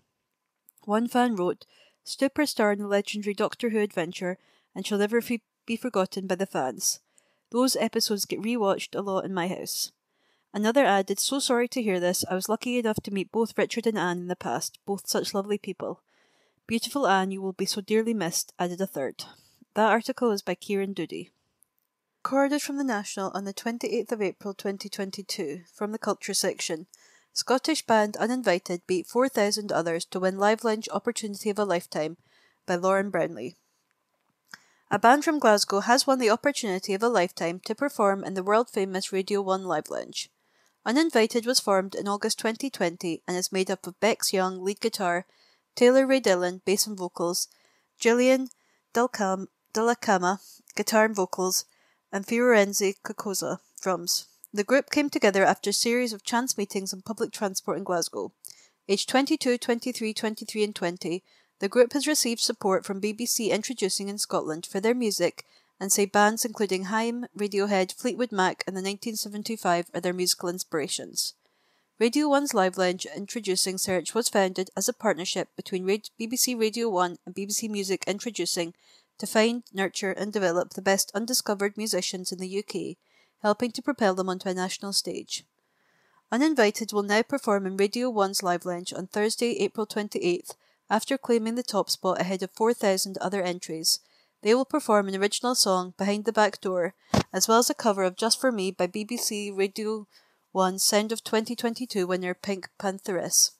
Speaker 5: One fan wrote, "Superstar in the legendary Doctor Who adventure, and she'll never be forgotten by the fans. Those episodes get rewatched a lot in my house." Another added, "So sorry to hear this. I was lucky enough to meet both Richard and Anne in the past, both such lovely people. Beautiful Anne, you will be so dearly missed," added a third. That article is by Kieran Doody. Recorded from the National on the 28th of April 2022 from the Culture section. Scottish band Uninvited beat 4,000 others to win Live Lounge Opportunity of a Lifetime by Lauren Brownlee. A band from Glasgow has won the opportunity of a lifetime to perform in the world-famous Radio 1 Live Lounge. Uninvited was formed in August 2020 and is made up of Bex Young, lead guitar, Taylor Ray Dillon, bass and vocals, Gillian Dellacama, guitar and vocals, and Fiorenzo Cocosa, drums. The group came together after a series of chance meetings on public transport in Glasgow. Aged 22, 23, 23 and 20, the group has received support from BBC Introducing in Scotland for their music and say bands including Haim, Radiohead, Fleetwood Mac and the 1975 are their musical inspirations. Radio 1's Live Lounge Introducing search was founded as a partnership between BBC Radio 1 and BBC Music Introducing to find, nurture and develop the best undiscovered musicians in the UK, helping to propel them onto a national stage. Uninvited will now perform in Radio 1's Live Lounge on Thursday, April 28th, after claiming the top spot ahead of 4,000 other entries. They will perform an original song, Behind the Back Door, as well as a cover of Just For Me by BBC Radio 1's Sound of 2022 winner Pink Pantheress.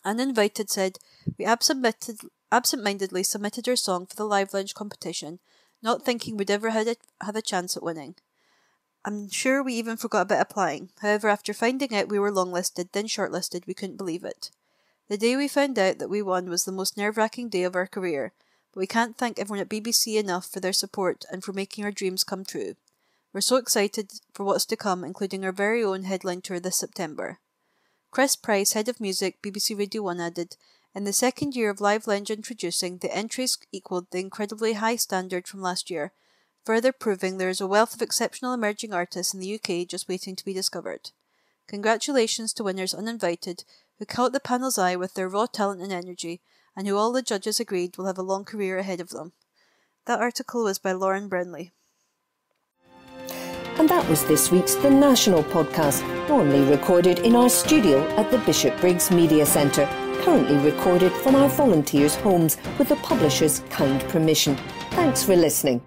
Speaker 5: Uninvited said, "We absent-mindedly submitted our song for the Live Lounge competition, not thinking we'd ever have a chance at winning. I'm sure we even forgot about applying. However, after finding out we were longlisted, then shortlisted, we couldn't believe it. The day we found out that we won was the most nerve-wracking day of our career, but we can't thank everyone at BBC enough for their support and for making our dreams come true. We're so excited for what's to come, including our very own headline tour this September. Chris Price, Head of Music, BBC Radio 1 added, in the second year of Live Lounge introducing, the entries equalled the incredibly high standard from last year, further proving there is a wealth of exceptional emerging artists in the UK just waiting to be discovered. Congratulations to winners uninvited, who caught the panel's eye with their raw talent and energy, and who all the judges agreed will have a long career ahead of them. That article was by Lauren Brownlee.
Speaker 1: And that was this week's The National Podcast, normally recorded in our studio at the Bishopbriggs Media Centre, currently recorded from our volunteers' homes with the publisher's kind permission. Thanks for listening.